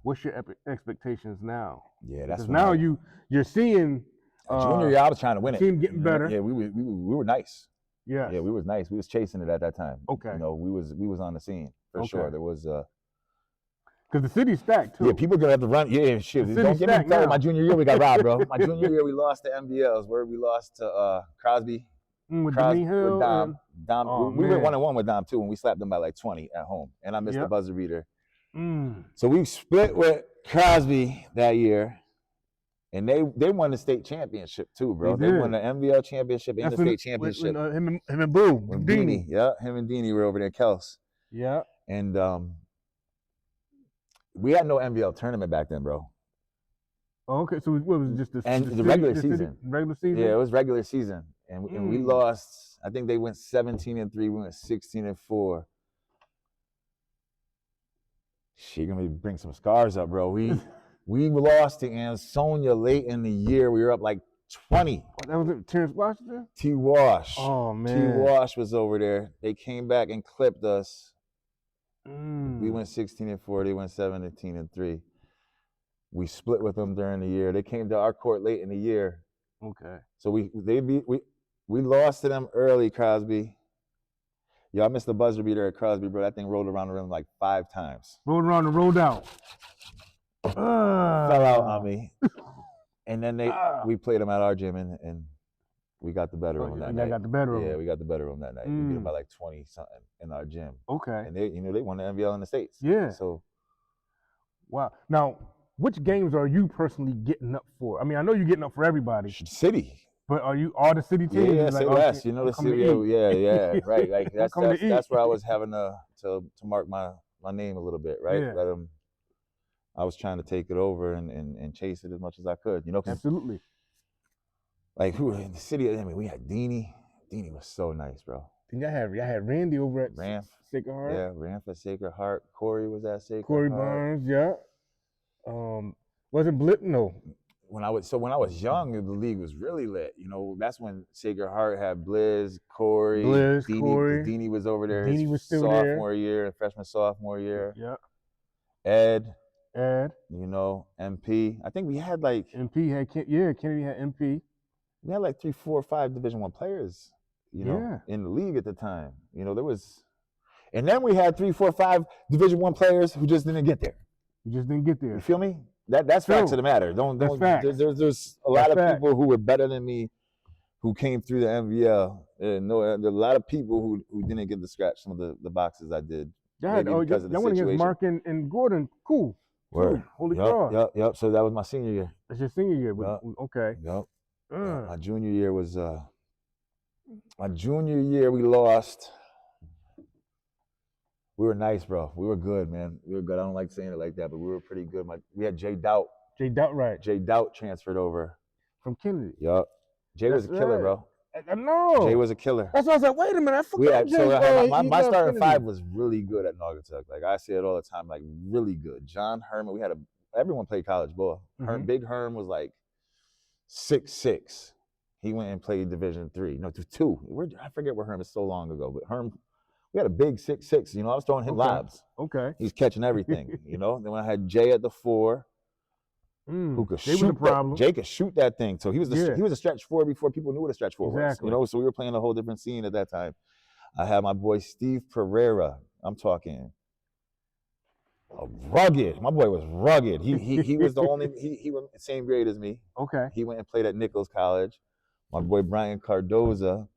what's your expectations now? Yeah, that's because now you're seeing. Junior year, I was trying to win it. Team getting better. Yeah, we were nice. Yeah, we was nice. We was chasing it at that time. Okay, we was on the scene for sure. There was because the city's stacked too. Yeah, people are gonna have to run. Yeah, shit. Don't get me started. My junior year, we got robbed, bro. My junior year, we lost to MBLs. Where we lost to Crosby. With Dom. Oh, we went 1-1 with Dom too, and we slapped them by like 20 at home. And I missed the buzzer beater. So we split with Crosby that year, and they won the state championship too, bro. They won the MBL championship and the state championship. Him and Boo. Deanie. Yeah, him and Deanie were over there, Kels. Yeah. And we had no MBL tournament back then, bro. Oh, okay, so what was it, just the regular season? Regular season? Yeah, it was regular season, and we lost. I think they went 17-3. We went 16-4. She gonna bring some scars up, bro. We lost to Ansonia late in the year. We were up like 20. That was it, Terrence Washington? T. Wash. Oh man. T. Wash was over there. They came back and clipped us. We went 16-4. They went 17-3. We split with them during the year. They came to our court late in the year. Okay. So we lost to them early, Crosby. Yo, I missed the buzzer beater at Crosby, bro. That thing rolled around the rim like 5 times. Rolled around and rolled out. Fell out on me. And then we played them at our gym, and we got the better of them that night. Got the better of them. Yeah, we got the better of them that night. We beat them by like 20-something in our gym. Okay. And they won the NBL in the States. Yeah. So. Wow. Now, which games are you personally getting up for? I mean, I know you're getting up for everybody. City. But are you all the city teams? Yeah, say less. You know the city. Yeah, right. Like that's where I was having to mark my name a little bit, right? Yeah. I was trying to take it over and chase it as much as I could. Absolutely. Like who in the city? I mean, we had Deanie. Deanie was so nice, bro. Then y'all had Randy over at Ranf. Sacred Heart. Yeah, Ranf at Sacred Heart. Corey was at Sacred Corey Heart. Barnes, yeah. Wasn't Blip? No. When I was young, the league was really lit. You know, that's when Sacred Heart had Blizz, Corey, Deanie, Corey. Deanie was over there. Deanie his was still sophomore there. year, freshman sophomore year. Yeah. Ed. You know, MP. I think we had like MP had Kennedy had MP. We had like 3, 4, 5 Division I players, you know, in the league at the time. You know, there was, and then we had 3, 4, 5 Division I players who just didn't get there. You feel me? That's facts of the matter. Don't. There's a lot of people who were better than me, who came through the MVL. No, there are a lot of people who didn't get to scratch some of the boxes I did. That one against Mark and Gordon. Cool. Word. Holy Cross. Yep. So that was my senior year. That's your senior year. Okay. Yep. My junior year was we lost. We were nice, bro. We were good, man. We were good. I don't like saying it like that, but we were pretty good. We had Jay Doubt. Right. Jay Doubt transferred over. From Kennedy. Yup. Jay was a killer, bro. I know. Jay was a killer. That's why I was like, wait a minute, I forgot. My starting 5 was really good at Naugatuck. Like I say it all the time, like really good. John Herman, everyone played college ball. Big Herm was like 6'6". He went and played Division III. No, 2. I forget where Herm is so long ago, but Herm, we had a big 6'6". You know, I was throwing him lobs. Okay. He's catching everything. You know. Then when I had Jay at the 4, who could shoot Jay could shoot that thing. So he was a stretch 4 before people knew what a stretch 4 was. You know, so we were playing a whole different scene at that time. I had my boy Steve Pereira. I'm talking rugged. My boy was rugged. He was the only he was the same grade as me. Okay. He went and played at Nichols College. My boy Brian Cardoza,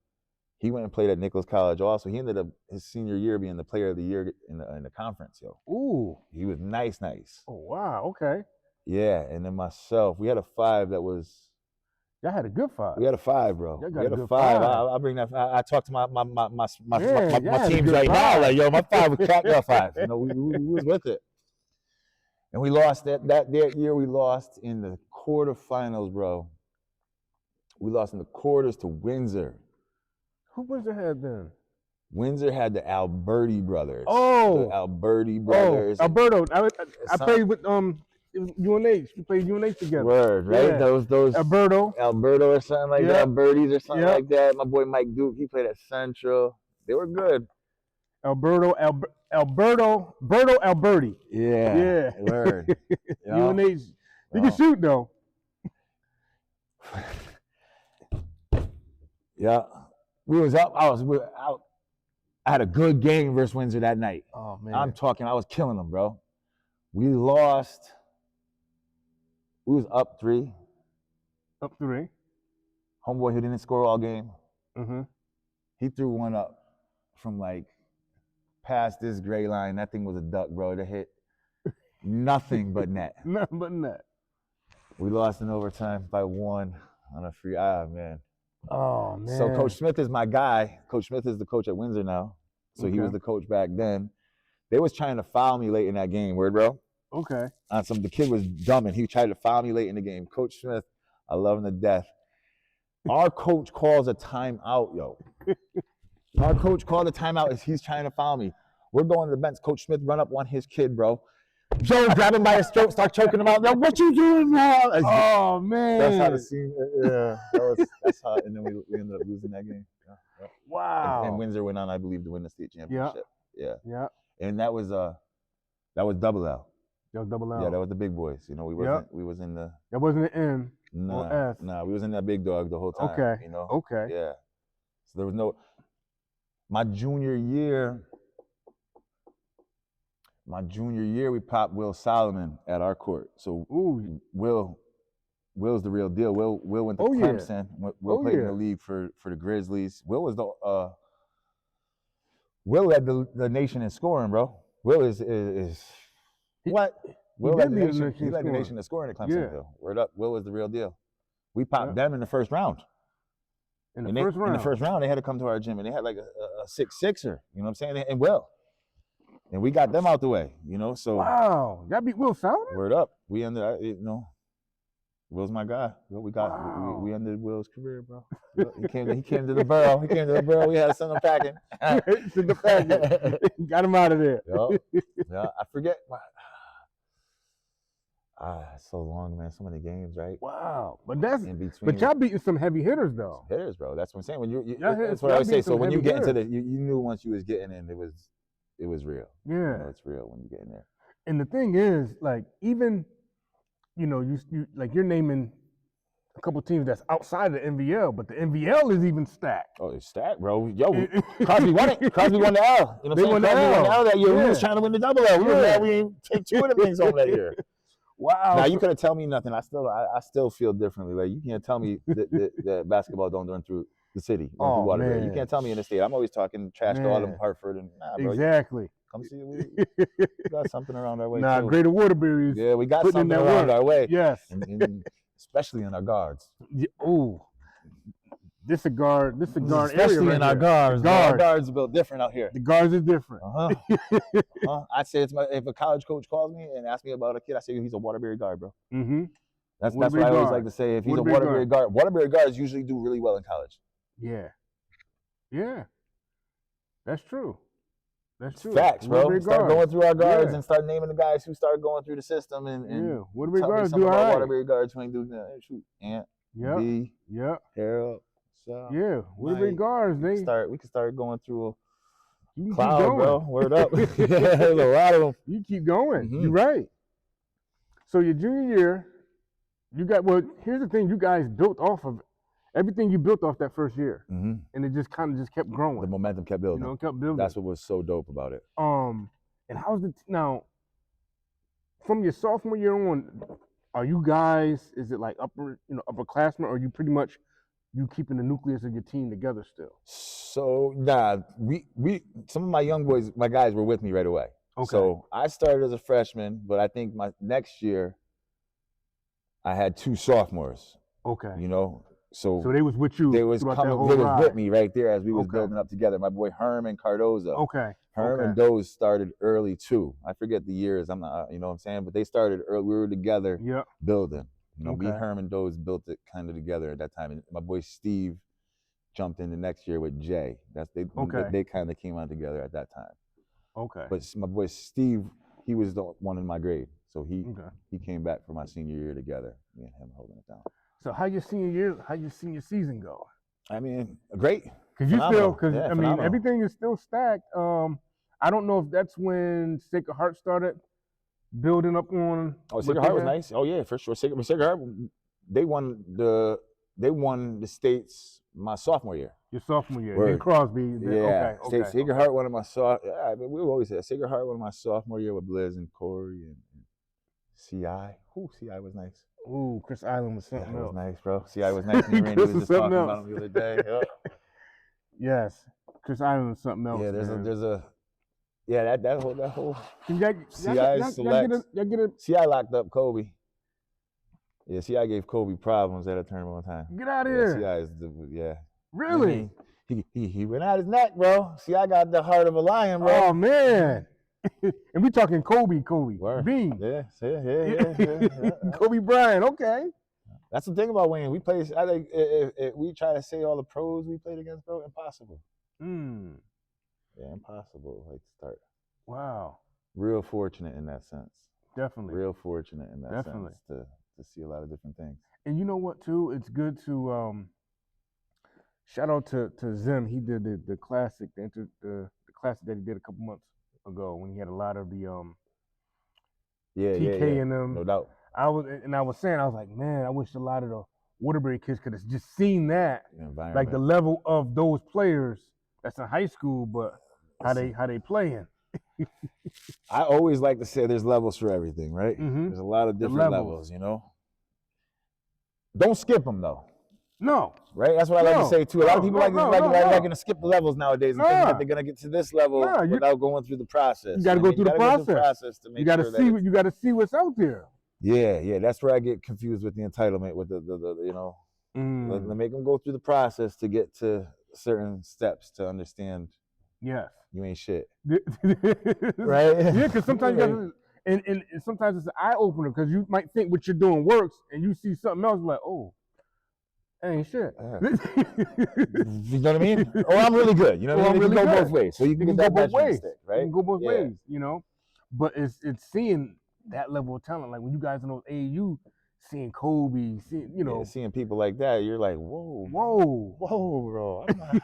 he went and played at Nichols College also. He ended up his senior year being the player of the year in the conference, yo. Ooh. He was nice. Oh wow, okay. Yeah, and then myself, we had a 5 that was. Y'all had a good 5. We had a 5, bro. We had a 5. I'll bring that. I talked to my teams right now. Like, yo, my 5 was cracked up 5. You know, we was with it. And we lost that year. We lost in the quarterfinals, bro. We lost in the quarters to Windsor. Who Windsor had then? Windsor had the Alberti brothers. Oh, the Alberti brothers. Oh, Alberto. I played with UNH. We played UNH together. Word, right? Yeah. Those Alberto or something like that. Albertis or something like that. My boy Mike Duke, he played at Central. They were good. Alberto Alberti. Yeah. Word. UNH. You can shoot though. Yeah. We was out. I was out. I had a good game versus Windsor that night. Oh man. I was killing them, bro. We lost. We was up 3. Up 3. Homeboy who didn't score all game. Mm-hmm. He threw one up from like past this gray line. That thing was a duck, bro. It hit nothing but net. Nothing but net. We lost in overtime by 1 on a free. Man. Oh man. So Coach Smith is my guy. Coach Smith is the coach at Windsor now. So he was the coach back then. They was trying to foul me late in that game. Word, bro. Okay. The kid was dumb and he tried to foul me late in the game. Coach Smith, I love him to death. Our coach calls a timeout, yo. Our coach called a timeout as he's trying to foul me. We're going to the bench. Coach Smith run up on his kid, bro. Joe grab him by his throat, start choking him out. Yo, what you doing now? Oh man. That's how the scene. Yeah. That's how. And then we ended up losing that game. Yeah. Wow. And Windsor went on, I believe, to win the state championship. Yeah. And that was double L. That was double L. Yeah, that was the big boys. You know, we was in the. That wasn't an N. Or F. Nah, we was in that big dog the whole time. Okay. You know. Okay. Yeah. So there was no. My junior year, we popped Will Solomon at our court. So Will's the real deal. Will went to Clemson. Yeah. Will played in the league for the Grizzlies. Will was Will led the nation in scoring, bro. Will is what? Will led the nation in scoring at Clemson. Yeah. Word up. Will is the real deal. We popped them in the first round. In the first round, they had to come to our gym, and they had like a 6'6"er. You know what I'm saying? And Will. And we got them out the way, you know. So wow, y'all beat Will Solomon? Word up. We ended up, you know. Will's my guy. We got Wow. we ended Will's career, bro. He came to the borough. He came to the borough. We had to send him packing. Send the packet. Got him out of there. Yeah, I forget. It's so long, man. So many games, right? Wow. But that's In between. but y'all beating some heavy hitters though. Hitters, bro. That's what I'm saying. When Y'all that's hit- what I y'all always say. beat So some when you heavy get into hitters. the, you knew once you was getting in, it was real. Yeah. You know, it's real when you get in there. And the thing is, like, even, you know, you like you're naming a couple teams that's outside of the NVL, but the NVL is even stacked. Oh, it's stacked, bro. Yo, Crosby won it. Crosby won the L. You know what I'm They saying? won the Crosby won the L. L that year. We Yeah. was trying to win the double L. We were Yeah. mad we didn't take 2 of them things home that year. Wow. Now you couldn't tell me nothing. I still feel differently. Like you can't tell me that basketball don't run through the city, run through Waterbury. You man. can't tell me in the state. I'm always talking trash to all of them, Man. Hartford and nah, bro. Exactly. Come see, we got something around our way Nah, too. Greater Waterbury is Yeah, we got putting in something that around work. our way. Yes. And especially in our guards. Oh, this a guard Especially area right in our here. guards. Guards. Our guards are built different out here. The guards is different. I'd say if a college coach calls me and asks me about a kid, I say he's a Waterbury guard, bro. Mm-hmm. That's Waterbury what I always guard. like to say. If he's Waterbury a Waterbury guard, Waterbury guards usually do really well in college. Yeah. Yeah. That's true. That's true. Facts, bro. Waterbury Start guards. going through our guards Yeah. and start naming the guys who start going through the system and Yeah. Waterbury tell me guards something do about all right. Waterbury guards who ain't do nothing. Shoot, Ant, Yep. B, Yep. Harold. So Yeah. Waterbury Mike, guards, we they can start going through you a can cloud, keep going. bro. Word up. There's a lot of them. You keep going. Mhm. You're right. So your junior year, you got here's the thing, you guys built off of everything you built off that first year. Mm-hmm. And it just kind of just kept growing. The momentum kept You building. know, it kept building. That's what was so dope about it. And how's now from your sophomore year on, are you guys, is it like upperclassmen, or are you pretty much you keeping the nucleus of your team together still? So nah, we some of my young boys, my guys were with me right away. Okay. So I started as a freshman, but I think my next year I had 2 sophomores. Okay. You know, so they was with you. they was throughout that coming. whole They was ride. with me right there as we was Okay. building up together. My boy Herman Cardoza. Okay. Herm and Doze started early too. I forget the years. I'm not, you know what I'm saying, but they started early. We were together Yep. building. You know, me, Okay. Herm, and Doze built it kind of together at that time. And my boy Steve jumped in the next year with Jay. They kind of came on together at that time. Okay. But my boy Steve, he was the one in my grade, so he Okay. came back for my senior year together. Me and him holding it down. So how your senior season go? I mean, great. Because Yeah, I mean phenomenal. everything is still stacked. I don't know if that's when Sacred Heart started building up on. Oh, Sacred Heart was nice. Oh yeah, for sure. Sacred Heart, they won the states my sophomore year. Your sophomore year. Word. In Crosby. Yeah. Okay. Sacred Heart one of my I mean, we always said Sacred Heart one of my sophomore year with Blizz and Corey and CI. CI was nice. Ooh, Chris Island was something That was else. nice, bro. CI was nice. Me and Randy Chris was was just talking something about else. him the other day. Yep. Yes, Chris Island was something else. Yeah, man. there's a yeah, that whole Can y'all get a CI locked up Kobe. Yeah, CI gave Kobe problems at a tournament one time. get out of Yeah, here? CI is yeah. Really? He went out his neck, bro. CI got the heart of a lion, bro. Oh man! And we talking Kobe, Word. Bean, Yeah. Kobe Bryant. Okay. That's the thing about Wayne. We play. I think if we try to say all the pros we played against, bro, impossible. Yeah, impossible. Like to start. Wow. Real fortunate in that sense. Definitely. Real fortunate in that Definitely. sense to see a lot of different things. And you know what too? It's good to shout out to Zim. He did the classic, the classic that he did a couple months ago when he had a lot of the TK in them. No doubt. I was saying, I was like, man, I wish a lot of the Waterbury kids could have just seen that, like the level of those players that's in high school, but how they playing. I always like to say there's levels for everything, right? Mhm. There's a lot of different levels, you know. Don't skip them though. No. Right? That's what I like to say too. A lot of people like to skip the levels nowadays and think that they're gonna get to this level without going through the process. You got to go through the process. To make you got to sure see. You got to see what's out there. Yeah. That's where I get confused with the entitlement, with the you know, let make them go through the process to get to certain steps to understand. Yes. You ain't shit. Right? Yeah, because sometimes you got to, and sometimes it's an eye opener because you might think what you're doing works, and you see something else like, oh, that ain't shit. You know what I mean? Oh, I'm really good. You know what I mean? It can go both ways. So you can get that measuring stick, right? You can go both ways, you know. But it's seeing that level of talent. Like when you guys in those AAU, seeing Kobe, seeing, you know, seeing people like that, you're like, whoa, bro. I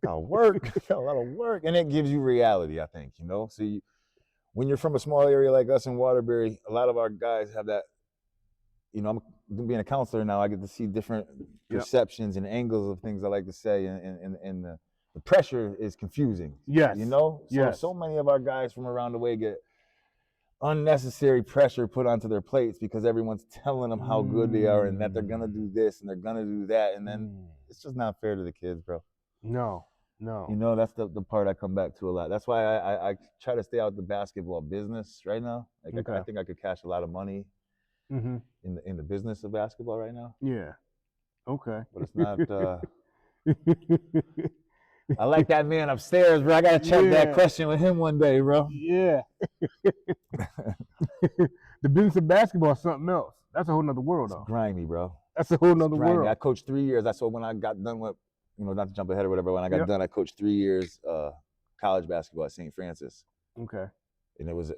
got work, got a lot of work, and it gives you reality, I think, you know. So when you're from a small area like us in Waterbury, a lot of our guys have that. You know, I'm being a counselor now. I get to see different perceptions and angles of things I like to say, and the pressure is confusing. Yes, you know. So many of our guys from around the way get unnecessary pressure put onto their plates because everyone's telling them how good they are and that they're gonna do this and they're gonna do that, and then it's just not fair to the kids, bro. No. You know, that's the part I come back to a lot. That's why I try to stay out the basketball business right now. Like I think I could cash a lot of money in the business of basketball right now. Yeah. Okay. But it's not. I like that man upstairs, bro. I gotta check that question with him one day, bro. Yeah. The business of basketball is something else. That's a whole nother world, though. It's grimy, bro. That's a whole nother world. I coached 3 years. I saw when I got done with, you know, not to jump ahead or whatever. When I got done, I coached 3 years college basketball at St. Francis. Okay. And it was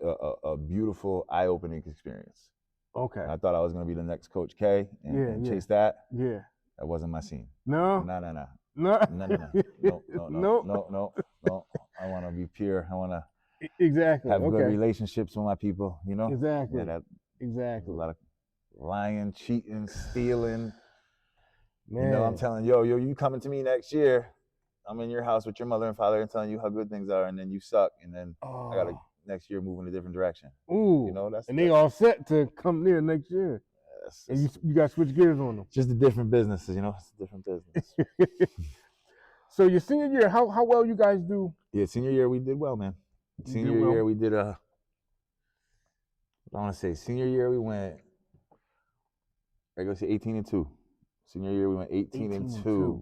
a beautiful, eye-opening experience. Okay. And I thought I was going to be the next Coach K and chase that. Yeah. That wasn't my scene. No. No. No. No. I want to be pure. I want to exactly have good relationships with my people, you know? Exactly. Yeah, exactly. A lot of lying, cheating, stealing. Man. You know, I'm telling you coming to me next year, I'm in your house with your mother and father and telling you how good things are, and then you suck, and then I got to next year move in a different direction. Ooh. You know, they all set to come near next year. And you got to switch gears on them. Just the different businesses, you know? It's a different business. So your senior year, how well you guys do? Yeah, senior year we did well, man. Senior year we did I want to say senior year we went, I go say 18-2. Senior year we went 18-2.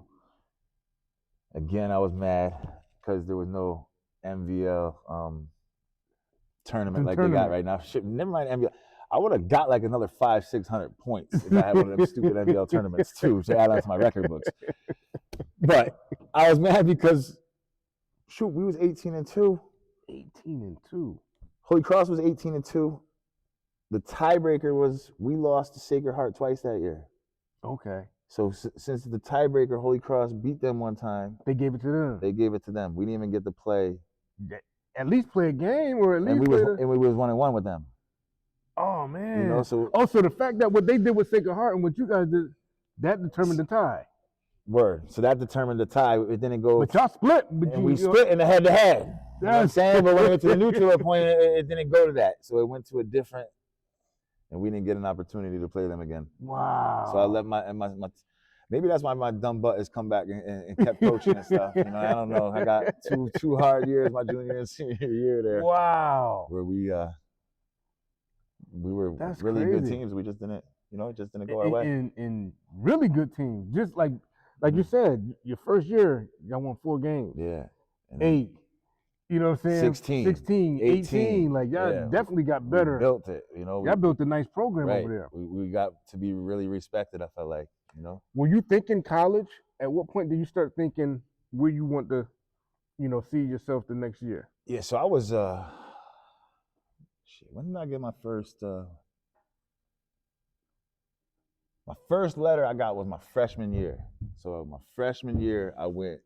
Again, I was mad because there was no MVL tournament like they got right now. Shit, never mind MVL. I would have got like another 500-600 points if I had one of them stupid NBL tournaments too to add on to my record books. But I was mad because, shoot, we was 18-2. 18-2. Holy Cross was 18-2. The tiebreaker was we lost to Sacred Heart twice that year. Okay. So since the tiebreaker, Holy Cross beat them one time. They gave it to them. They gave it to them. We didn't even get to play. At least play a game, or at least and we was 1-1 with them. Oh man! You know, so the fact that what they did with Sacred Heart and what you guys did, that determined the tie. Word. So that determined the tie. It didn't go. But y'all split. We split in the head-to-head. You know what I'm saying? But when it went to the neutral point, it didn't go to that. So it went to a different, and we didn't get an opportunity to play them again. Wow. So I let my maybe that's why my dumb butt has come back and kept coaching and stuff. You know, I don't know. I got two hard years, my junior and senior year there. Wow. Where we were really good teams. We just didn't, you know, it just didn't go our way. And really good teams. Just like you said, your first year, y'all won 4 games. Yeah. 8. You know what I'm saying? 16, 18. Like y'all definitely got better. We built it, you know. Y'all built a nice program over there. We got to be really respected, I felt like, you know. Were you thinking college? At what point did you start thinking where you want to, you know, see yourself the next year? Yeah, so I was when did I get my first letter I got was my freshman year. So my freshman year I went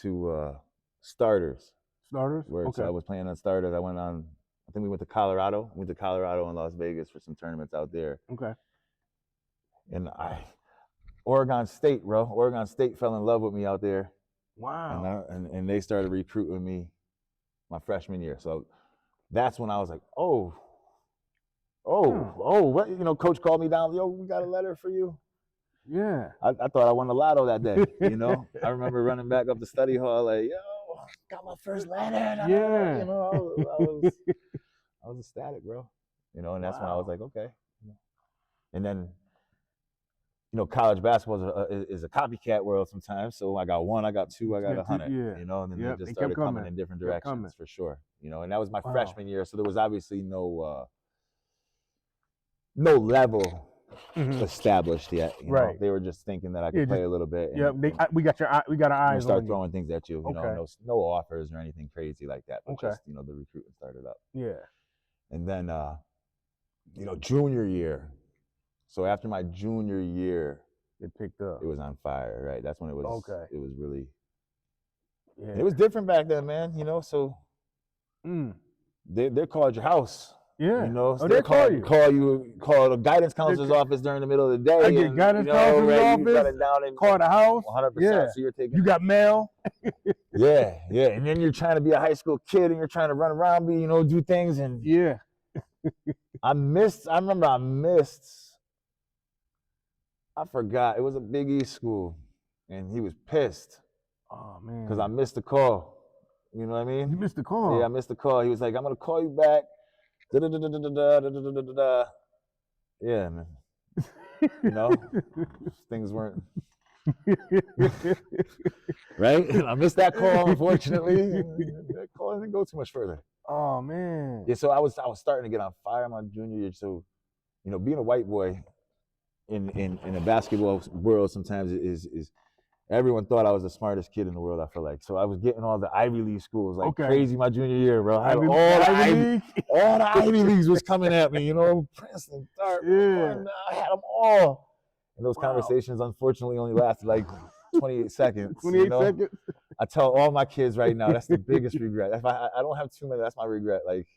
to Starters. Starters? Where so I was playing on Starters. I went on, I think we went to Colorado. We went to Colorado and Las Vegas for some tournaments out there. Okay. And Oregon State, bro. Oregon State fell in love with me out there. Wow. And they started recruiting me my freshman year. So that's when I was like, what? You know, coach called me down. Yo, we got a letter for you. Yeah. I thought I won the lotto that day, you know. I remember running back up the study hall like, yo, got my first letter. Yeah. You know, I was ecstatic, bro. You know, and that's when I was like, okay. And then, you know, college basketball is a copycat world sometimes. So I got 1, I got 2, I got 100. Yeah. You know, and then Yep, they just they started kept coming coming. in different Kept directions coming. for sure. You know, and that was my Wow. freshman year, so there was obviously no level established yet. You know, Right. they were just thinking that I could play a little bit. Yeah, we got our eyes start on throwing things at you. You know, no offers or anything crazy like that, but just, you know, the recruiting started up. Yeah. And then, you know, junior year. So after my junior year, it picked up. It was on fire, right? That's when it was. It was really. Yeah. It was different back then, man. You know, so. They called your house. Yeah. You know, they call the guidance counselor's office during the middle of the day. I get guidance counselor's office. Call the house. 100%. Yeah. So you're taking. You got mail. Yeah. And then you're trying to be a high school kid, and you're trying to run around, you know, do things, and yeah. I forgot. It was a Big East school, and he was pissed. Oh man. Because I missed the call. You know what I mean? You missed the call. Yeah, I missed the call. He was like, "I'm gonna call you back." Yeah, man. You know, things weren't right. I missed that call, unfortunately. That call didn't go too much further. Oh man. Yeah, so I was starting to get on fire my junior year. So, you know, being a white boy in a basketball world sometimes is everyone thought I was the smartest kid in the world, I feel like. So I was getting all the Ivy League schools like crazy my junior year, bro. I had all the Ivy Leagues was coming at me, you know, Princeton, Dartmouth, I had them all. And those conversations, unfortunately, only lasted like 28 seconds. 28 seconds? I tell all my kids right now, that's the biggest regret. If I don't have too many, that's my regret. Like,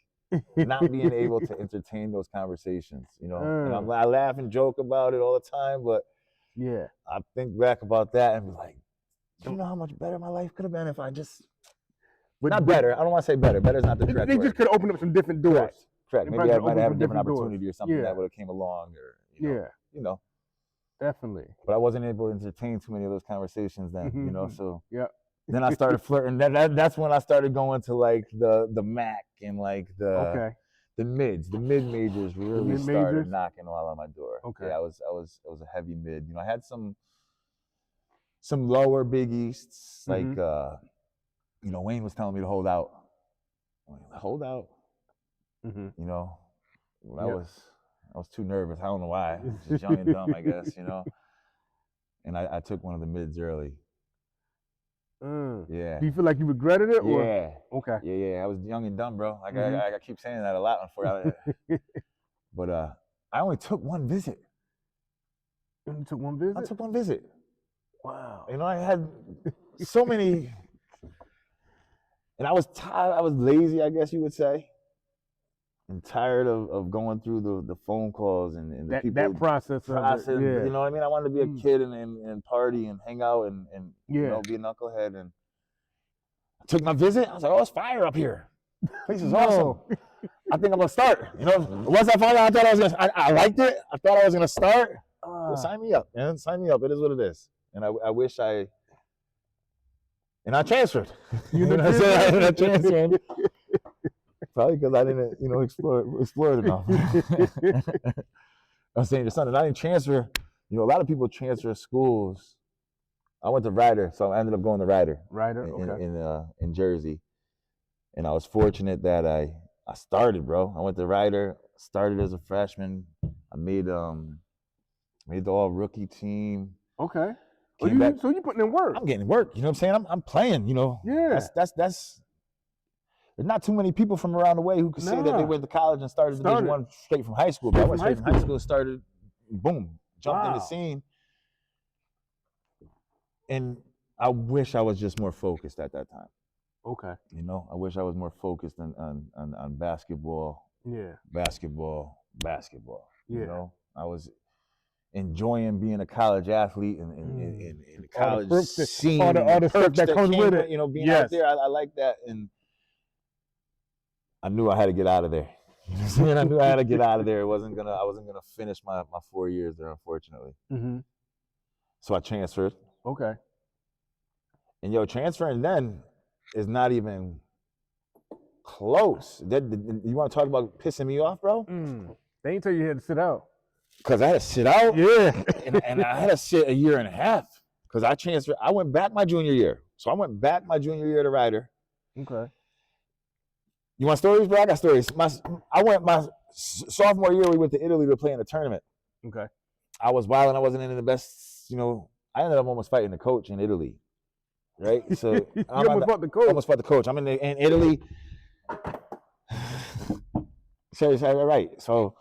not being able to entertain those conversations, you know. And I laugh and joke about it all the time, but yeah, I think back about that and be like, do you know how much better my life could have been if I just not better. I don't want to say better. Better is not the correct word. They just could have opened up some different doors. Correct. Maybe I might have a different opportunity or something that would have came along, or you know. Definitely. But I wasn't able to entertain too many of those conversations then, you know. So then I started flirting. That's when I started going to like the MAC and like the mid majors really started knocking all on my door. Yeah, I was a heavy mid. You know, I had some lower Big Easts, like you know, Wayne was telling me to hold out. Hold out. You know, I was too nervous. I don't know why. Just young and dumb, I guess, you know. And I took one of the mids early. Yeah. Do you feel like you regretted it? Or? Yeah. Okay. Yeah. I was young and dumb, bro. Like I keep saying that a lot, unfortunately. But I only took one visit. You only took one visit? I took one visit. Wow. You know, I had so many, and I was tired. I was lazy, I guess you would say. And tired of going through the phone calls and the people. That process. You know what I mean? I wanted to be a kid and party and hang out and you know, be a knucklehead. And I took my visit. I was like, oh, it's fire up here. This place is awesome. I think I'm gonna start. You know, once I found out, I liked it. I thought I was gonna start. Well, sign me up, man. Sign me up. It is what it is. And I wish I transferred. I transferred. Probably because I didn't, you know, explore it enough. I was saying to something. I didn't transfer. You know, a lot of people transfer schools. I went to Rider, so I ended up going to Rider. In Jersey, and I was fortunate that I started, bro. I went to Rider, started as a freshman. I made the all rookie team. Okay. So you putting in work. I'm getting work. You know what I'm saying? I'm playing. You know. Yeah. That's. There's not too many people from around the way who could say that they went to college and started Division I straight from high school. But I went straight from high school, started, boom, jumped in the scene. And I wish I was just more focused at that time. Okay. You know, I wish I was more focused on basketball. Yeah. Basketball. Yeah. You know, I was enjoying being a college athlete and the college scene. All the stuff that comes with it. You know, being out there, I like that. And I knew I had to get out of there. You know what I'm saying? I knew I had to get out of there. I wasn't gonna finish my 4 years there, unfortunately. So I transferred. Okay. And transferring then is not even close. You want to talk about pissing me off, bro? They ain't tell you had to sit out. because I had to sit out. Yeah. and I had to sit a year and a half because I transferred. I went back my junior year. So I went back my junior year to Ryder. Okay. You want stories, bro? I got stories. I went my sophomore year, we went to Italy to play in a tournament. Okay. I was wild and I wasn't in the best, I ended up almost fighting the coach in Italy. Right? So you almost fought the coach. Almost fought the coach. I'm in Italy. So, right. So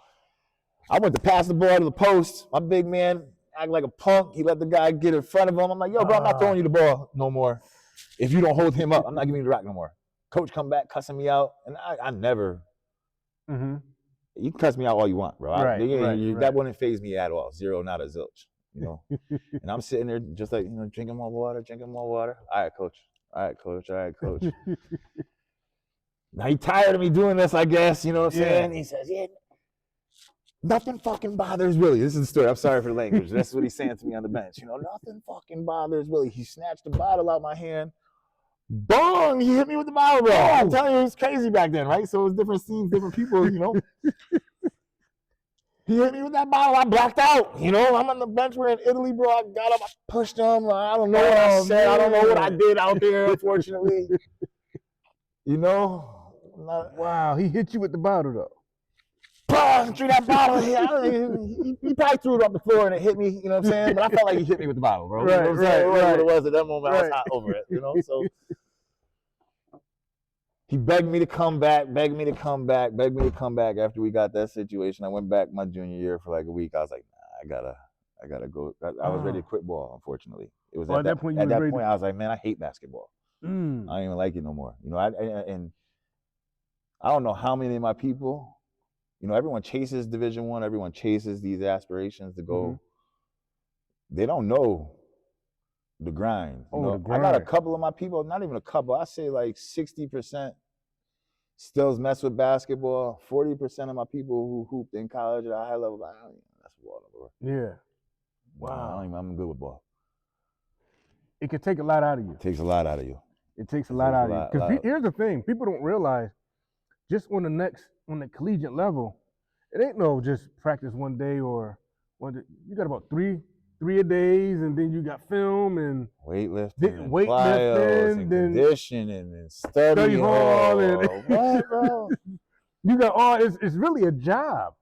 I went to pass the ball to the post. My big man acted like a punk. He let the guy get in front of him. I'm like, yo, bro, I'm not throwing you the ball no more. If you don't hold him up, I'm not giving you the rock no more. Coach come back cussing me out, and I never. Mm-hmm. You can cuss me out all you want, bro. Right. That wouldn't faze me at all. Zero, not a zilch. And I'm sitting there just like, drinking more water. All right, coach. Now he tired of me doing this, I guess. You know what I'm saying? He says, yeah, nothing fucking bothers Willie. This is the story. I'm sorry for the language. That's what he's saying to me on the bench. Nothing fucking bothers Willie. He snatched the bottle out my hand. Bong! He hit me with the bottle, bro. I'm telling you, it was crazy back then, right? So it was different scenes, different people, He hit me with that bottle. I blacked out. I'm on the bench. We're in Italy, bro. I got up. I pushed him. I don't know what I said. Man. I don't know what I did out there, unfortunately. Wow, he hit you with the bottle, though. Threw that bottle. He probably threw it off the floor and it hit me. You know what I'm saying? But I felt like he hit me with the bottle, bro. Right. What it was at that moment. I was hot over it. So he begged me to come back after we got that situation. I went back my junior year for like a week. I was like, nah, I gotta go. I was ready to quit ball, unfortunately. It was at that point. At that point, I was like, man, I hate basketball. I don't even like it no more. And I don't know how many of my people. Everyone chases Division I. Everyone chases these aspirations to go. Mm-hmm. They don't know the grind. The grind. I got a couple of my people, not even a couple. I say like 60% still mess with basketball. 40% of my people who hooped in college at a high level, that's ball. Yeah. Wow. I'm good with ball. It can take a lot out of you. It takes a lot out of you. It takes a lot out of you. Because here's the thing: people don't realize, just on the collegiate level, it ain't no just practice one day or one day. You got about three a days, and then you got film and weightlifting, and conditioning, and study hall. What, bro? You got all. It's really a job.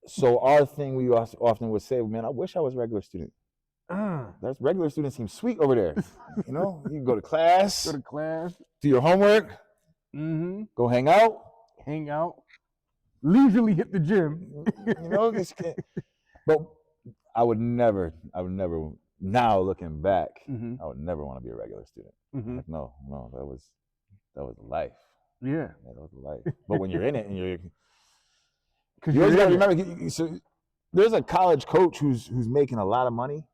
So our thing, we often would say, man, I wish I was a regular student. That's regular students seem sweet over there. You can go to class. Do your homework. Mm-hmm. Go hang out. Leisurely hit the gym. But I would never, now looking back, I would never want to be a regular student. Mm-hmm. Like, no, that was life. Yeah. That was life. But when you're in it and you always got to remember, so there's a college coach who's making a lot of money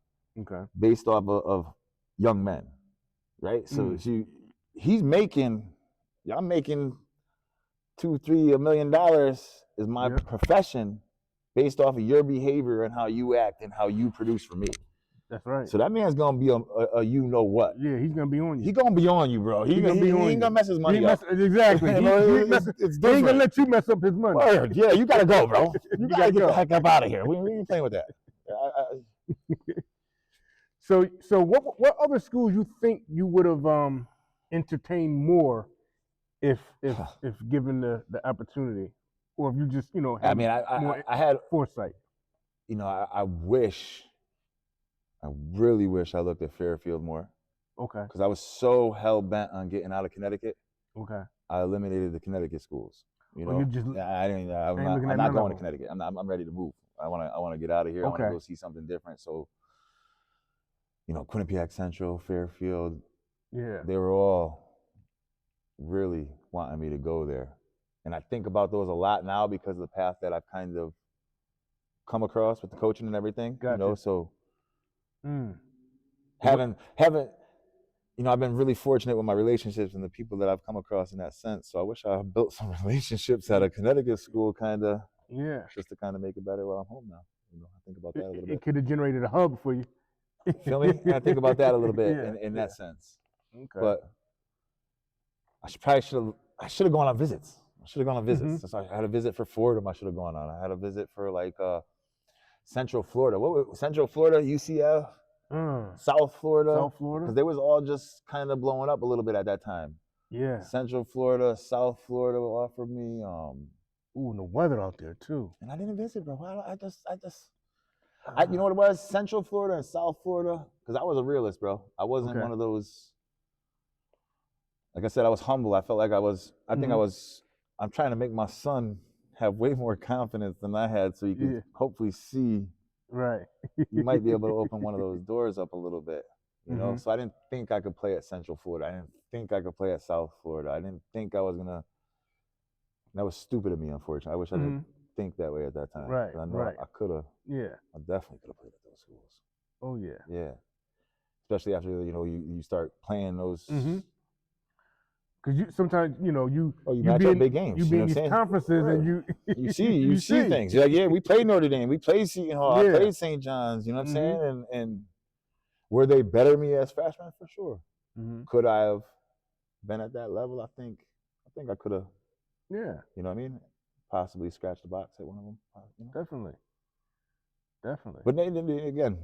based off of young men, right? So he's making, I'm making $2-3 million is my profession based off of your behavior and how you act and how you produce for me. That's right. So that man's gonna be a you know what. Yeah, he's gonna be on you. He's gonna be on you, bro. He ain't gonna mess his money up. Exactly. He ain't gonna let you mess up his money. Word. Yeah, you gotta go, bro. You gotta get the heck up out of here. We ain't playing with that. So what other schools you think you would have entertained more if given the opportunity, or if you just had I had foresight. I really wish I looked at Fairfield more. Okay. Because I was so hell bent on getting out of Connecticut. Okay. I eliminated the Connecticut schools. I'm not going to Connecticut. I'm ready to move. I want to get out of here. I want to go see something different. So, Quinnipiac Central, Fairfield. Yeah. They were all really wanting me to go there. And I think about those a lot now because of the path that I've kind of come across with the coaching and everything. Gotcha. So haven't I've been really fortunate with my relationships and the people that I've come across in that sense. So I wish I had built some relationships at a Connecticut school just to kind of make it better while I'm home now. I think about that a little bit. It could have generated a hub for you. Feel me? I think about that a little bit in that sense. Okay. But I should have gone on visits. So I had a visit for Fordham I should have gone on. I had a visit for Central Florida. Central Florida, UCF, South Florida. South Florida. Because they was all just kind of blowing up a little bit at that time. Yeah. Central Florida, South Florida offered me. Ooh, and the weather out there too. And I didn't visit, bro. You know what it was? Central Florida and South Florida. Because I was a realist, bro. I wasn't one of those. Like I said, I was humble. I felt like I was. I'm trying to make my son have way more confidence than I had, so you can hopefully see. Right. You might be able to open one of those doors up a little bit. You know. So I didn't think I could play at Central Florida. I didn't think I could play at South Florida. I didn't think I was gonna. That was stupid of me, unfortunately. I wish I didn't think that way at that time. Right. I know I could have. Yeah. I definitely could have played at those schools. Oh yeah. Yeah. Especially after you start playing those. Because you sometimes you match up big games. You be in these conferences and you see things. You're like, yeah, we played Notre Dame, we played Seton Hall, I played St. John's. You know what I'm saying? And were they better than me as freshmen? For sure. Could I have been at that level? I think I could have. Yeah. You know what I mean? Possibly scratched the box at one of them. You know? Definitely. But then again,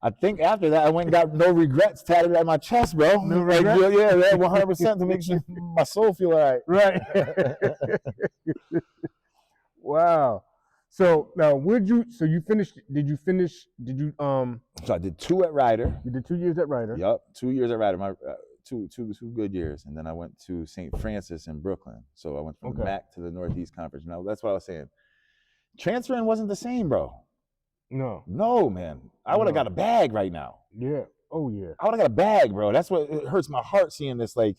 I think after that I went and got no regrets tatted on my chest, bro. No regrets? Like, yeah, 100% to make sure my soul feel all right. Right. Wow. So now, did you finish? So I did 2 at Rider. You did 2 years at Rider. Yup, 2 years at Rider. My two good years, and then I went to St. Francis in Brooklyn. So I went from the MAC to the Northeast Conference. Now that's what I was saying. Transferring wasn't the same, bro. No, man. I would have got a bag right now. Yeah. Oh yeah. I would have got a bag, bro. That's what it hurts my heart seeing this. Like,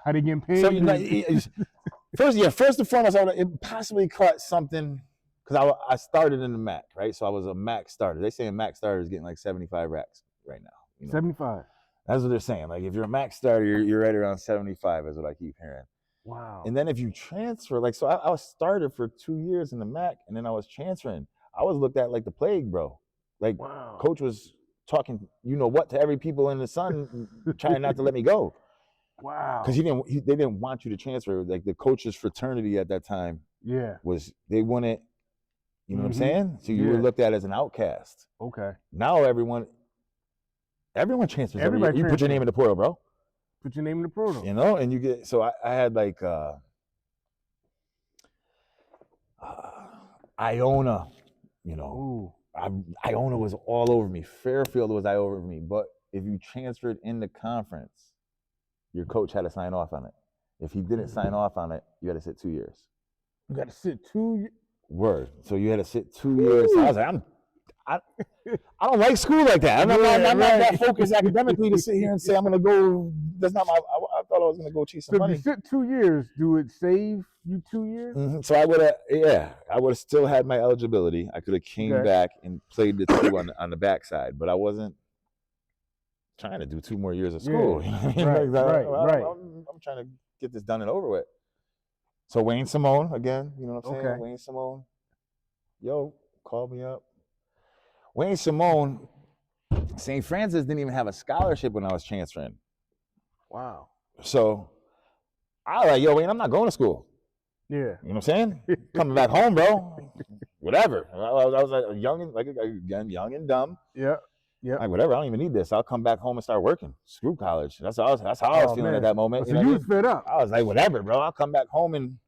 how they getting paid? So first and foremost, I would have possibly caught something because I started in the MAC, right? So I was a MAC starter. They saying MAC starter is getting like 75 racks right now. 75. That's what they're saying. Like, if you're a MAC starter, you're right around 75 is what I keep hearing. Wow. And then if you transfer, like, so I was started for 2 years in the MAC, and then I was transferring. I was looked at like the plague, bro. Like, coach was talking, to every people in the sun, trying not to let me go. Wow. Because they didn't want you to transfer. Like, the coaches' fraternity at that time, they wouldn't, you know what I'm saying? So you were looked at as an outcast. Okay. Now everyone transfers. Everybody you put your name in the portal, bro. Put your name in the portal. And you get. So I had like Iona. Iona was all over me. Fairfield was all over me. But if you transferred in the conference, your coach had to sign off on it. If he didn't sign off on it, you had to sit 2 years. You got to sit 2 years? Word. So you had to sit 2 years. So I was like, I don't like school like that. I'm not that focused academically to sit here and say I'm gonna go. That's not my. I thought I was gonna go chase some money. If you sit 2 years, do it save you 2 years? So I would have still had my eligibility. I could have came back and played the 2 on the backside, but I wasn't trying to do 2 more years of school. Right. I'm trying to get this done and over with. So Wayne Simone again, you know what I'm saying? Wayne Simone, call me up. Wayne Simone, St. Francis didn't even have a scholarship when I was transferring. Wow. So I was like, Wayne, I'm not going to school. Yeah. You know what I'm saying? Coming back home, bro. Whatever. I was like young and dumb. Yeah. Yeah. Like, whatever, I don't even need this. I'll come back home and start working. Screw college. That's how I was feeling at that moment. So you was fed up. I was like, whatever, bro. I'll come back home and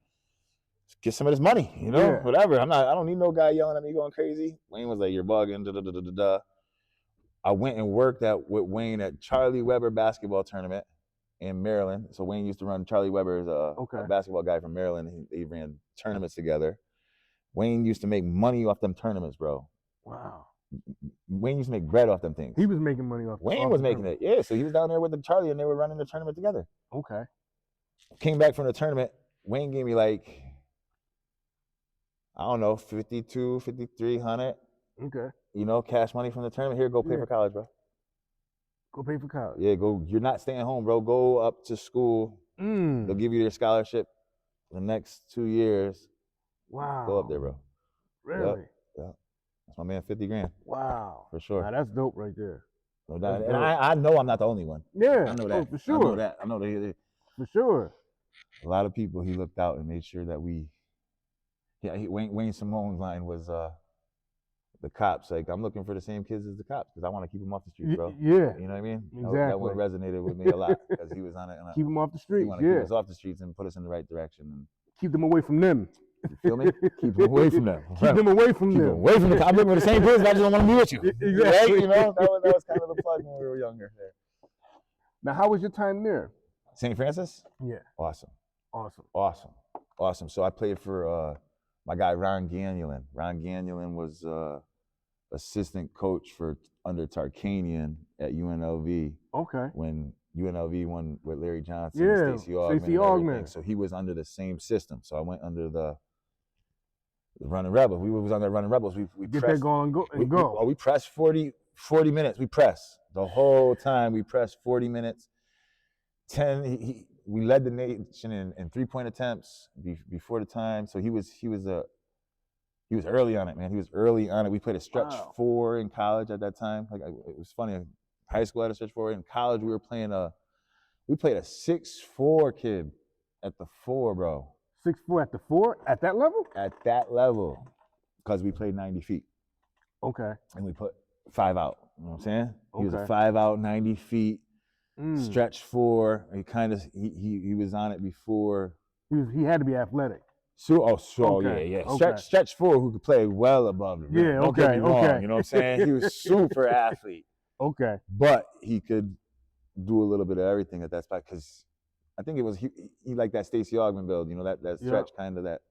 get some of this money, whatever. I don't need no guy yelling at me going crazy. Wayne was like, you're bugging, I went and worked with Wayne at Charlie Weber basketball tournament in Maryland. So Wayne used to run. Charlie Weber is a basketball guy from Maryland. They ran tournaments together. Wayne used to make money off them tournaments, bro. Wow. Wayne used to make bread off them things. He was making money off. Wayne was making it. Yeah, so he was down there with the Charlie, and they were running the tournament together. Okay. Came back from the tournament. Wayne gave me like, I don't know, 52, 5,300. Okay. Cash money from the tournament. Here, go pay for college, bro. Go pay for college. Yeah, go. You're not staying home, bro. Go up to school. They'll give you your scholarship the next 2 years. Wow. Go up there, bro. Really? Yeah. That's my man, 50 grand. Wow. For sure. Now that's dope right there. No doubt. And I know I'm not the only one. Yeah. I know that. For sure. I know that. For sure. A lot of people he looked out and made sure that Yeah, Wayne Simone's line was the cops. Like, I'm looking for the same kids as the cops because I want to keep them off the streets, bro. Yeah. You know what I mean? Exactly. That one resonated with me a lot because he was on it. Keep them off the streets. He wanted to keep us off the streets and put us in the right direction. And keep them away from them. you feel me? Keep them away from them. Keep them away from Keep them. them away from the cops. I'm looking for the same kids. I just don't want to be with you. Exactly. Right? You know, that was kind of the plug when we were younger. Now, how was your time there? St. Francis? Yeah. Awesome. Awesome. Awesome. Awesome. So I played for my guy, Ron Gagnon. Ron Gagnon was assistant coach for under Tarkanian at UNLV. Okay. When UNLV won with Larry Johnson, Yeah, and Stacey Augmon, Stacey Augmon. So he was under the same system. So I went under the Running Rebels. We was under Running Rebels. We Get pressed, that going and go. We pressed 40 minutes. We pressed the whole time. We pressed 40 minutes. 10. We led the nation in 3-point attempts before the time. So he was early on it, man. He was early on it. We played a stretch 4 in college at that time. Like, it was funny. High school had a stretch 4. In college, we played a 6'4" kid at the 4, bro. 6'4" at the 4? At that level? At that level, because we played 90 feet. Okay. And we put 5 out. You know what I'm saying? Okay. He was a 5 out, 90 feet, stretch 4. He was on it before. He had to be athletic. Okay. Yeah. Okay. Stretch 4 who could play well above the rim. Yeah, Don't get me wrong, you know what I'm saying? He was super athlete. Okay. But he could do a little bit of everything at that spot because I think it was he liked that Stacey Augmon build, you know, that stretch kind of that.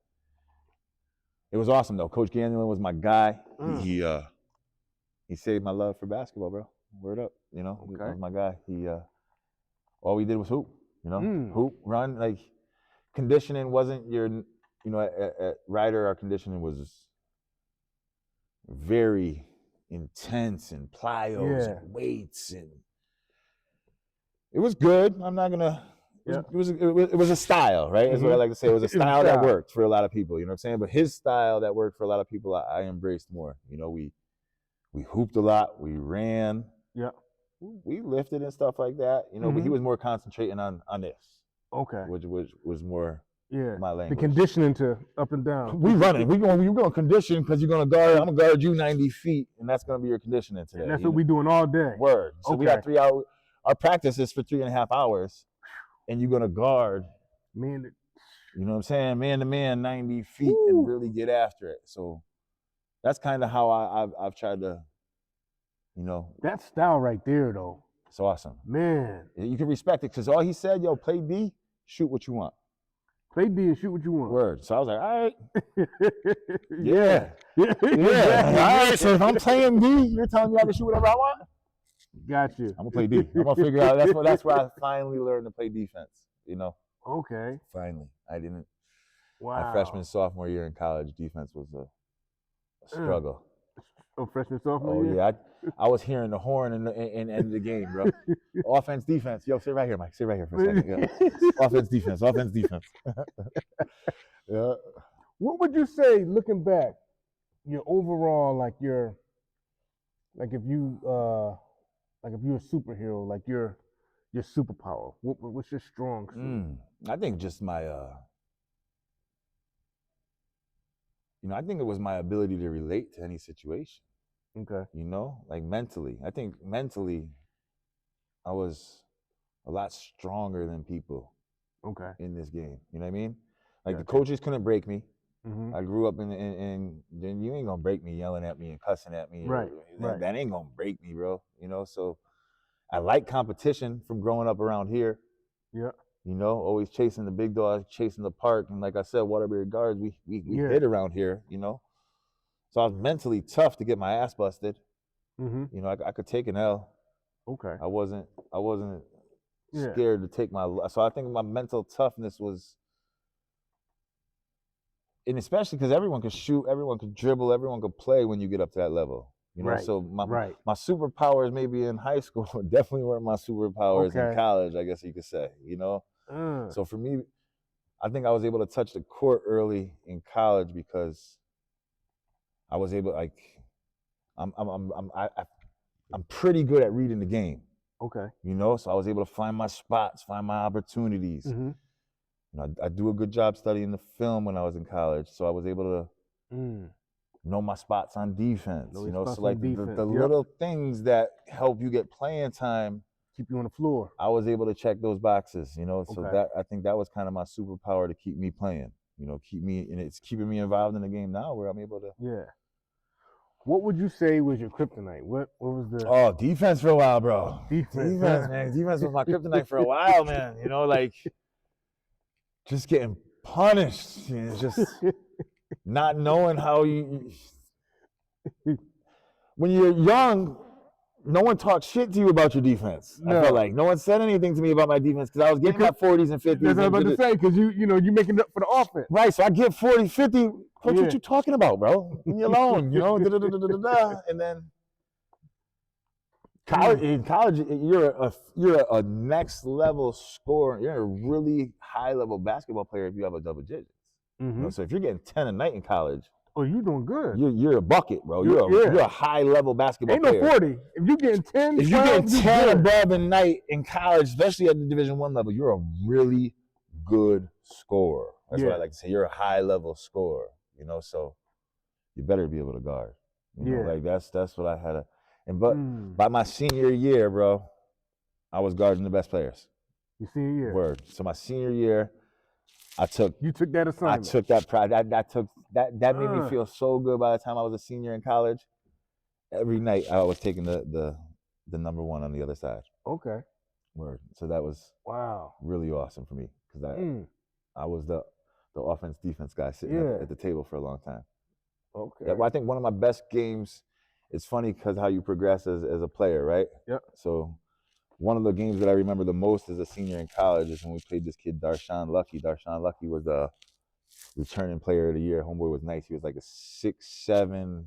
It was awesome though. Coach Gagnon was my guy. He saved my love for basketball, bro. Word up, you know. Okay. He was my guy. All we did was hoop, you know, hoop, run. Like, conditioning wasn't your, you know, at Ryder, our conditioning was very intense and plyos and weights, and it was good. I'm not gonna. It was a style, right? That's what I like to say. It was a style that worked for a lot of people. You know what I'm saying? But his style that worked for a lot of people, I embraced more. You know, we hooped a lot. We ran. Yeah. We lifted and stuff like that. You know, but he was more concentrating on this. Okay. Which was more my language. The conditioning to up and down. We running. You're going to condition because you're going to guard. I'm going to guard you 90 feet, and that's going to be your conditioning today. And that's what we're doing all day. Word. So we got 3 hours. Our practice is for 3.5 hours, and you're going to guard. Man, you know what I'm saying? Man to man, 90 feet, and really get after it. So that's kind of how I've tried to, you know. That style right there, though. It's awesome. Man. You can respect it because all he said, yo, play D, shoot what you want. Play D and shoot what you want. Word. So I was like, all right. Yeah. All right. So if I'm playing D, you're telling me I can shoot whatever I want? Got you. I'm gonna play D. I'm gonna figure out. That's where I finally learned to play defense. You know. Okay. Finally, I didn't. Wow. My freshman, sophomore year in college, defense was a struggle. Oh, freshman, sophomore year? Yeah. I was hearing the horn in the end of the game, bro. Offense, defense. Yo, sit right here, Mike. Sit right here for a second. Yeah. Offense, defense. Offense, defense. Yeah. What would you say, looking back, your overall, if you're a superhero, like your superpower, what's your strong suit? I think just my, I think it was my ability to relate to any situation. Okay. You know, like mentally. I think mentally, I was a lot stronger than people. Okay. In this game, you know what I mean? Like the coaches couldn't break me. Mm-hmm. I grew up in then you ain't gonna break me yelling at me and cussing at me. Right. That ain't gonna break me, bro. You know, so I like competition from growing up around here. Yeah. You know, always chasing the big dogs, chasing the park, and like I said, Waterbury Guards, we hit around here. You know, so I was mentally tough to get my ass busted. Mm-hmm. You know, I could take an L. Okay. I wasn't scared to take so I think my mental toughness was. And especially because everyone could shoot, everyone could dribble, everyone could play when you get up to that level. You know, so my superpowers maybe in high school definitely weren't my superpowers in college, I guess you could say. You know, so for me, I think I was able to touch the court early in college because I was able, I'm pretty good at reading the game. Okay. You know, so I was able to find my spots, find my opportunities. Mm-hmm. I do a good job studying the film when I was in college, so I was able to know my spots on defense. Know You your know, spots so like on the defense, yep. little things that help you get playing time, Keep you on the floor. I was able to check those boxes. You know, so Okay. that I think that was kind of my superpower to keep me playing. You know, and it's keeping me involved in the game now, where I'm able to. Yeah. What would you say was your kryptonite? What was the Oh, defense for a while, bro. defense, Man. Defense was my kryptonite for a while, man. You know, like just getting punished, you know, just not knowing how you. When you're young, no one talks shit to you about your defense. No. I felt like no one said anything to me about my defense because I was getting my 40s and 50s. That's what I was about to say, because you making up for the offense. Right, so I get 40, 50. Coach, Yeah. what you talking about, bro? Leave me alone, you know? And then in college, you're a next level scorer. You're a really high level basketball player if you have a double digits. You know, so if you're getting 10 a night in college, oh, you doing good. You're a bucket, bro. You're a high level basketball player. Ain't no 40. If you getting 10, if 12, you're getting 10 good. above a night in college, especially at the Division I level, you're a really good scorer. That's what I like to say. You're a high level scorer, you know, so you better be able to guard. You know, like that's what I had but by my senior year, bro, I was guarding the best players. Your senior year. Word. So my senior year, You took that assignment. I took that pride. That made me feel so good by the time I was a senior in college. Every night I was taking the number one on the other side. Okay. Word. So that was really awesome for me because I was the offense defense guy sitting at the table for a long time. Okay. Yeah, well, I think one of my best games. It's funny because how you progress as a player, right? Yep. So one of the games that I remember the most as a senior in college is when we played this kid Darshawn Lucky. Darshawn Lucky was the returning player of the year. Homeboy was nice. He was like a 6'7",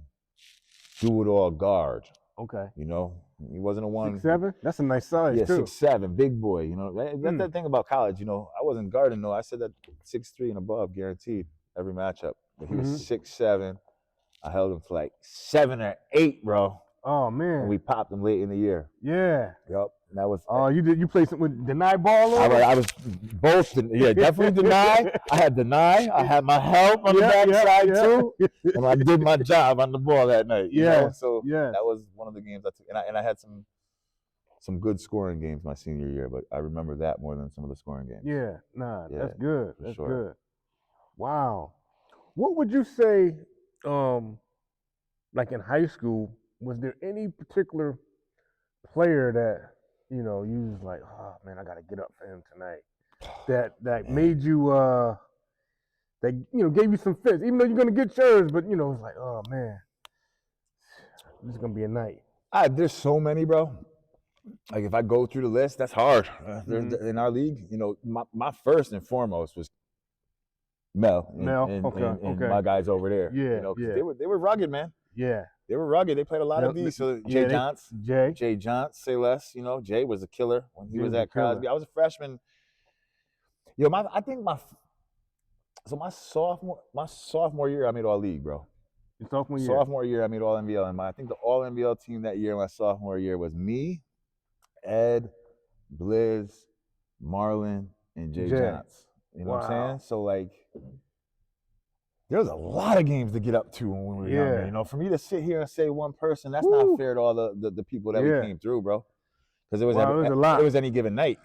do-it-all guard. Okay. You know, he wasn't a one. 6'7"? That's a nice size, too. 6'7", big boy. You know, that's that thing about college. You know, I wasn't guarding, no. I said that 6'3" and above, guaranteed, every matchup. But he was 6'7". I held him for like 7 or 8, bro. Oh, man. And we popped him late in the year. Yeah. Yep. That was. Oh, you played something with deny ball on? I was both. Yeah, definitely deny. I had deny. I had my help on the backside too, and I did my job on the ball that night. You know? So that was one of the games I took, and I had some good scoring games my senior year, but I remember that more than some of the scoring games. Yeah, that's good. That's good. Wow. What would you say, like in high school, was there any particular player that, you was like, oh man, I gotta get up for him tonight. That made you that gave you some fits, even though you're gonna get yours, but it's like, oh man, this is gonna be a night. There's so many, bro. Like if I go through the list, that's hard. In our league, my first and foremost was Mel. And my guys over there. They were rugged, man. Yeah. They were rugged. They played a lot of these. So Jay Johns, say less. Jay was a killer when he was at Crosby. I was a freshman. I think my sophomore year I made all league, bro. Your sophomore year? Sophomore year I made all NBL, and I think the all NBL team that year, my sophomore year, was me, Ed, Blizz, Marlon, and Jay Johns. You know what I'm saying? So like, there was a lot of games to get up to when we were younger. For me to sit here and say one person, that's not fair to all the people that we came through, bro. Because it was a lot. It was any given night,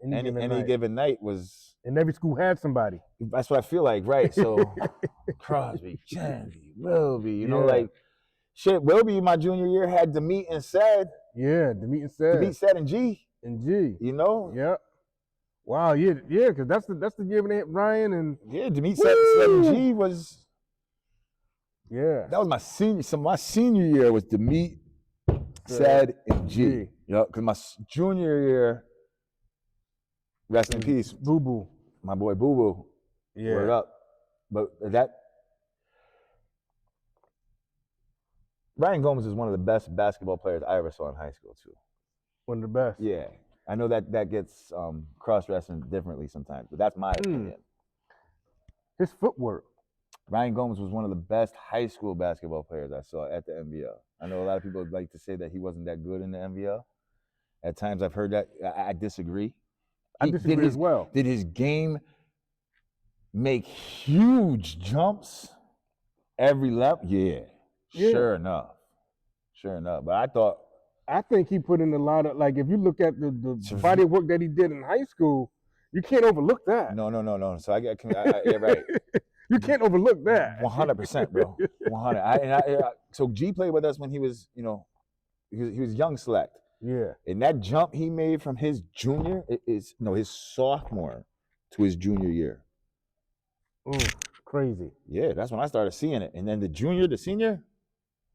any given night was. And every school had somebody. That's what I feel like, right? So Crosby, Jandy, Wilby, like shit. Wilby, my junior year, had Demeet and Said. Yeah, Demeet and Said. Demeet, Said, and G. Yeah. Wow, because that's the year when they hit Ryan and Demeet, Said, and G was. Yeah. That was my senior. So my senior year was Demeet, Said, and G. Because my junior year. Rest in peace, Boo Boo. My boy Boo Boo. Yeah. Word up. But Ryan Gomes is one of the best basketball players I ever saw in high school too. One of the best. Yeah. I know that gets cross-referenced differently sometimes, but that's my opinion. His footwork. Ryan Gomes was one of the best high school basketball players I saw at the NBL. I know a lot of people like to say that he wasn't that good in the NBL. At times I've heard that. I disagree. I disagree as well. Did his game make huge jumps every lap? Yeah. Sure enough. But I think he put in a lot of, like, if you look at the body of work that he did in high school, you can't overlook that. No. So yeah, right. You can't overlook that. 100%, bro. 100. So G played with us when he was, he was young select. Yeah. And that jump he made from his his sophomore to his junior year. Crazy. Yeah, that's when I started seeing it. And then the junior, the senior,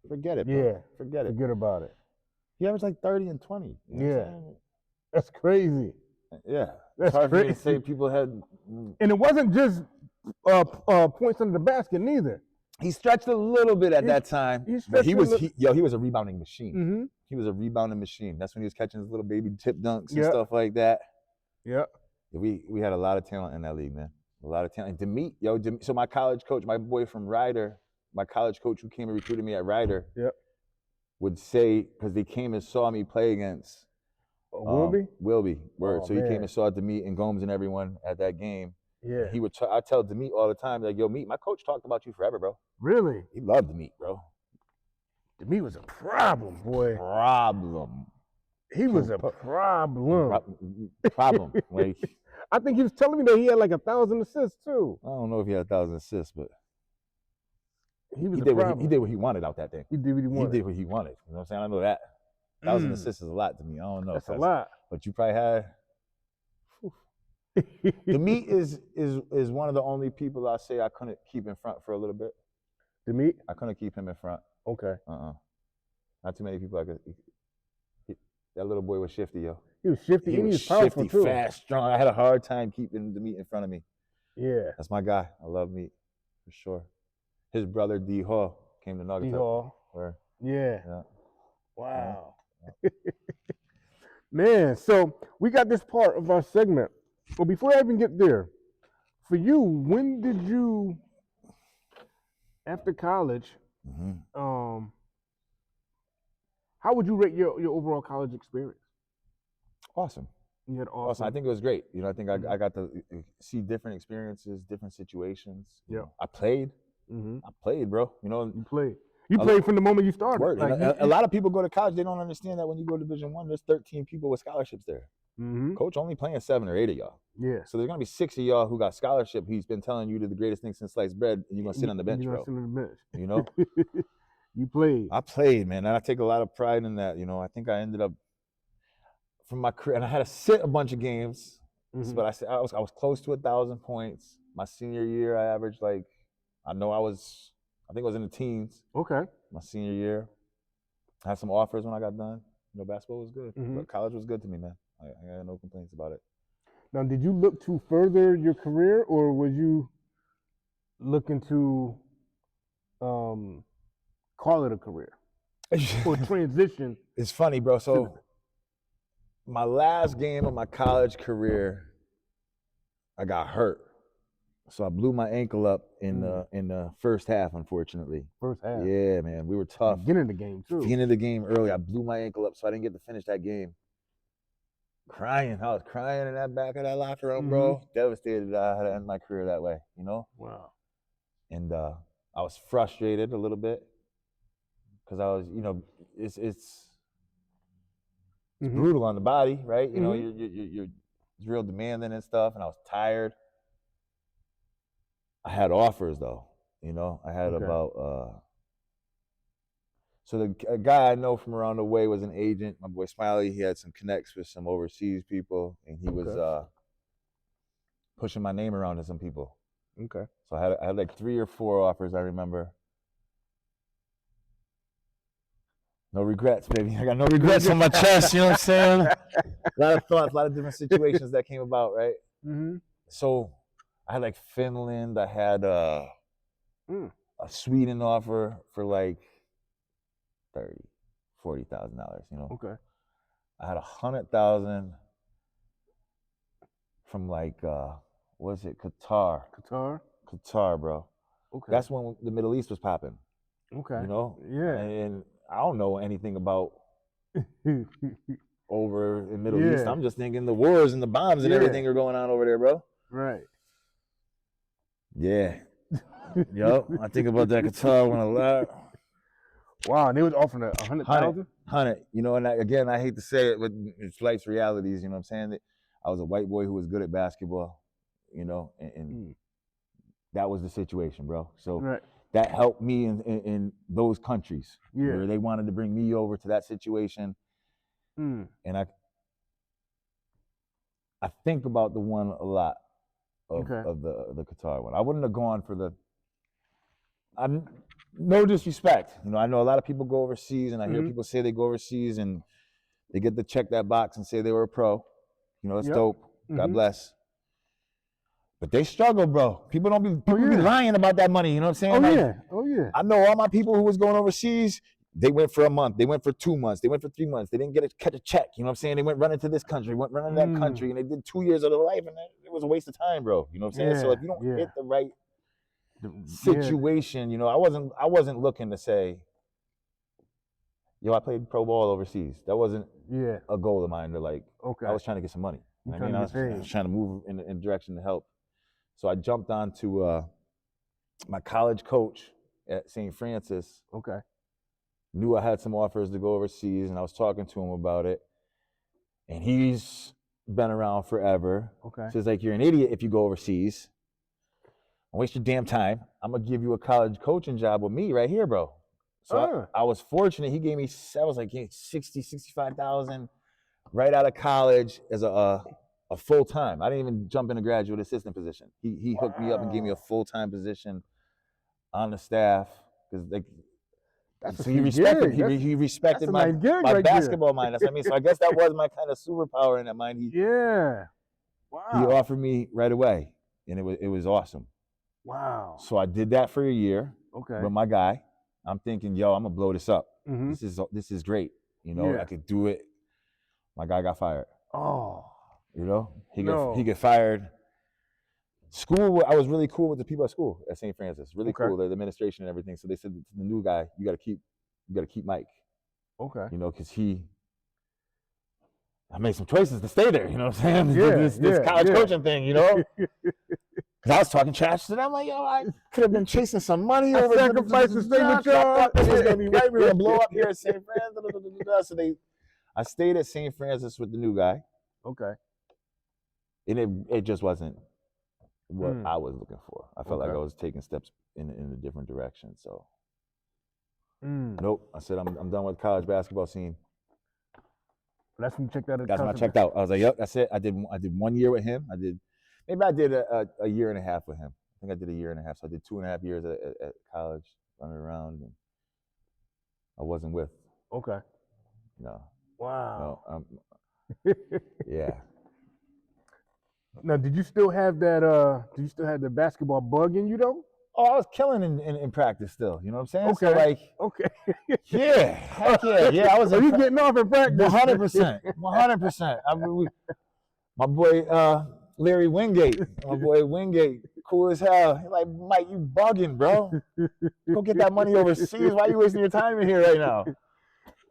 forget it, bro. Yeah. Forget it. Forget about it. He averaged like 30 and 20. You know what I'm saying? That's crazy. Yeah. That's it's hard crazy. for me to say people had. And it wasn't just points under the basket neither. He stretched a little bit at that time. But he was a rebounding machine. Mm-hmm. He was a rebounding machine. That's when he was catching his little baby tip dunks and stuff like that. Yeah. We had a lot of talent in that league, man. A lot of talent. And so my college coach, my boy from Ryder, my college coach who came and recruited me at Ryder, would say, because they came and saw me play against Wilby? Wilby, word. Oh, so he came and saw Demeet and Gomes and everyone at that game. Yeah. And he would. I tell Demeet all the time, like, yo, Meet, my coach talked about you forever, bro. Really? He loved Demeet, bro. Demeet was a problem, boy. Problem. He was a problem. Problem. Like, I think he was telling me that he had like 1,000 assists too. I don't know if he had 1,000 assists, but he did what he wanted out that thing. He did what he wanted. He did what he wanted. You know what I'm saying? I know that. 1,000 assists is a lot to me. I don't know. That's a lot. But you probably had. Demeet is one of the only people I say I couldn't keep in front for a little bit. Demeet? I couldn't keep him in front. Okay. Not too many people I could. That little boy was shifty, yo. He was shifty and he was powerful shifty, too. Fast, strong. I had a hard time keeping Demeet in front of me. Yeah. That's my guy. I love Meet for sure. His brother D Hall came to Nugget. D Hall. Yeah. Wow. Yeah. Man, so we got this part of our segment. But before I even get there, for you, when did you, after college, how would you rate your overall college experience? Awesome. You had awesome. I think it was great. I think I got to see different experiences, different situations. Yeah. I played. I played, bro. You played. You played from the moment you started. Word. Like, a lot of people go to college, they don't understand that when you go to Division I, there's 13 people with scholarships there. Coach only playing 7 or 8 of y'all. Yeah. So there's gonna be 6 of y'all who got scholarship. He's been telling you to the greatest thing since sliced bread, and you're gonna sit on the bench, bro. Sit on the bench. You know. You played. I played, man, and I take a lot of pride in that. I think I ended up from my career, and I had to sit a bunch of games, but I was close to 1,000 points. My senior year, I averaged I think I was in the teens. Okay. My senior year, I had some offers when I got done. Basketball was good, but college was good to me, man. I got no complaints about it. Now, did you look to further your career, or was you looking to call it a career or transition? It's funny, bro. So my last game of my college career, I got hurt. So I blew my ankle up in the first half, unfortunately. First half? Yeah, man. We were tough. Beginning of the game, too. Beginning of the game early. I blew my ankle up, so I didn't get to finish that game. Crying. I was crying in that back of that locker room, bro. Devastated that I had to end my career that way, Wow. And I was frustrated a little bit because I was, it's brutal on the body, right? You're real demanding and stuff, and I was tired. I had offers though, I had about, so a guy I know from around the way was an agent, my boy Smiley. He had some connects with some overseas people, and he was pushing my name around to some people. Okay. So I had like 3 or 4 offers, I remember. No regrets, baby. I got no regrets on my chest, you know what I'm saying? A lot of thoughts, a lot of different situations that came about, right? So I had like Finland, I had a Sweden offer for like $40,000, Okay. I had 100,000 from like what is it, Qatar, bro. Okay. That's when the Middle East was popping. Okay. Yeah. Yeah. And I don't know anything about over in Middle East. Yeah. I'm just thinking the wars and the bombs and Yeah. everything are going on over there, bro. Right. Yeah. Yup. I think about that Qatar one a lot. Wow, and they was offering 100,000. 100. You know, and again, I hate to say it, but it's life's realities. You know what I'm saying? I was a white boy who was good at basketball. You know, and that was the situation, bro. So Right. that helped me in those countries Yeah. where they wanted to bring me over to that situation. And I think about the one a lot of the Qatar one. I wouldn't have gone for the. No disrespect. You know, I know a lot of people go overseas, and I hear people say they go overseas and they get to check that box and say they were a pro. You know, it's dope. God bless. But they struggle, bro. People don't be be lying about that money. You know what I'm saying? Oh yeah. I know all my people who was going overseas. They went for a month. They went for 2 months. They went for 3 months. They didn't catch a check. You know what I'm saying? They went running to this country, went running to that country, and they did 2 years of their life, and it was a waste of time, bro. You know what I'm saying? So if you don't hit the right situation, you know, I wasn't looking to say, yo, I played pro ball overseas. That wasn't a goal of mine. To like, I was trying to get some money. I mean, I was trying to move in a direction to help. So I jumped on to my college coach at St. Francis. Okay. Knew I had some offers to go overseas, and I was talking to him about it. And he's been around forever. Okay. So he's like, you're an idiot if you go overseas. Don't waste your damn time. I'm going to give you a college coaching job with me right here, bro. So I was fortunate. He gave me, I was like, 60, 65,000 right out of college as a full-time. I didn't even jump in a graduate assistant position. He hooked me up and gave me a full-time position on the staff because so he respected my basketball mind. That's what I mean. So I guess that was my kind of superpower in that mind. He offered me right away, and it was awesome. Wow. So I did that for a year. Okay. With my guy, I'm thinking, yo, I'm gonna blow this up. This is great. You know, I could do it. My guy got fired. Oh. You know, he get fired. School, I was really cool with the people at school at St. Francis. Really cool, the administration and everything. So they said to the new guy, you gotta keep Mike. Okay. You know, because I made some choices to stay there. You know what I'm saying? This college coaching thing. You know. Cause I was talking trash to them, like, yo, I could have been chasing some money over sacrifice to stay with y'all. This was gonna be right. We were gonna blow up here at St. Francis. So I stayed at St. Francis with the new guy. Okay. And it just wasn't what I was looking for. I felt like I was taking steps in a different direction. So nope. I said I'm done with the college basketball scene. That's when you checked out. That's when I checked out. I was like, yep, that's it. I did 1 year with him. Maybe I did a year and a half with him. I think I did a year and a half. So I did 2.5 years at college, running around, and I wasn't with. Okay. No. Wow. No. Yeah. Now, did you still have that? Do you still have the basketball bug in you though? Oh, I was killing in practice still. You know what I'm saying? Okay. So like, yeah, heck yeah, yeah. I was. Are you getting off in practice? 100%, 100%. I mean, my boy Larry Wingate, cool as hell. He's like, Mike, you bugging, bro. Go get that money overseas. Why are you wasting your time in here right now?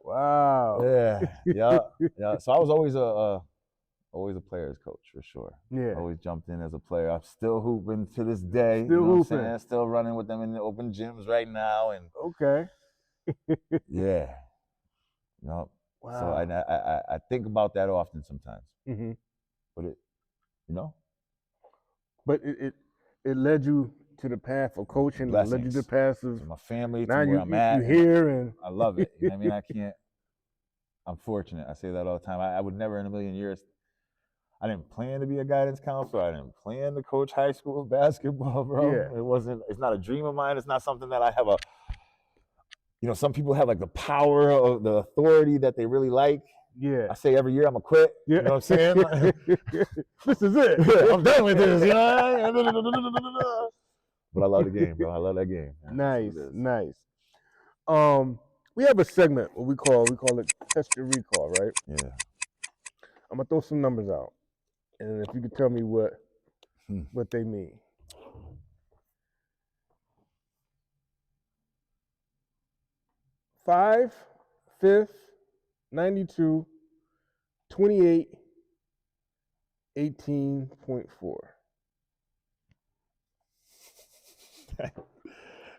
Wow. Yeah. So I was always a player's coach for sure. Yeah. Always jumped in as a player. I'm still hooping to this day. Still you know hooping. What I'm saying? Still running with them in the open gyms right now. And yeah. No. Wow. So I think about that often sometimes. Mm-hmm. But But it led you to the path of coaching. It led you to the path of my family, to now where I'm at. You're here, and I love it. You know what I mean? I'm fortunate. I say that all the time. I would never in a million years. I didn't plan to be a guidance counselor. I didn't plan to coach high school basketball, bro. Yeah. It's not a dream of mine. It's not something that I have some people have like the power or the authority that they really like. Yeah. I say every year I'm gonna quit. Yeah. You know what I'm saying? This is it. Yeah, I'm done with this. You know? But I love the game, bro. I love that game. Nice. We have a segment what we call it Test Your Recall, right? Yeah. I'm gonna throw some numbers out, and if you could tell me what they mean. 5, 5th, 92, 28, 18.4.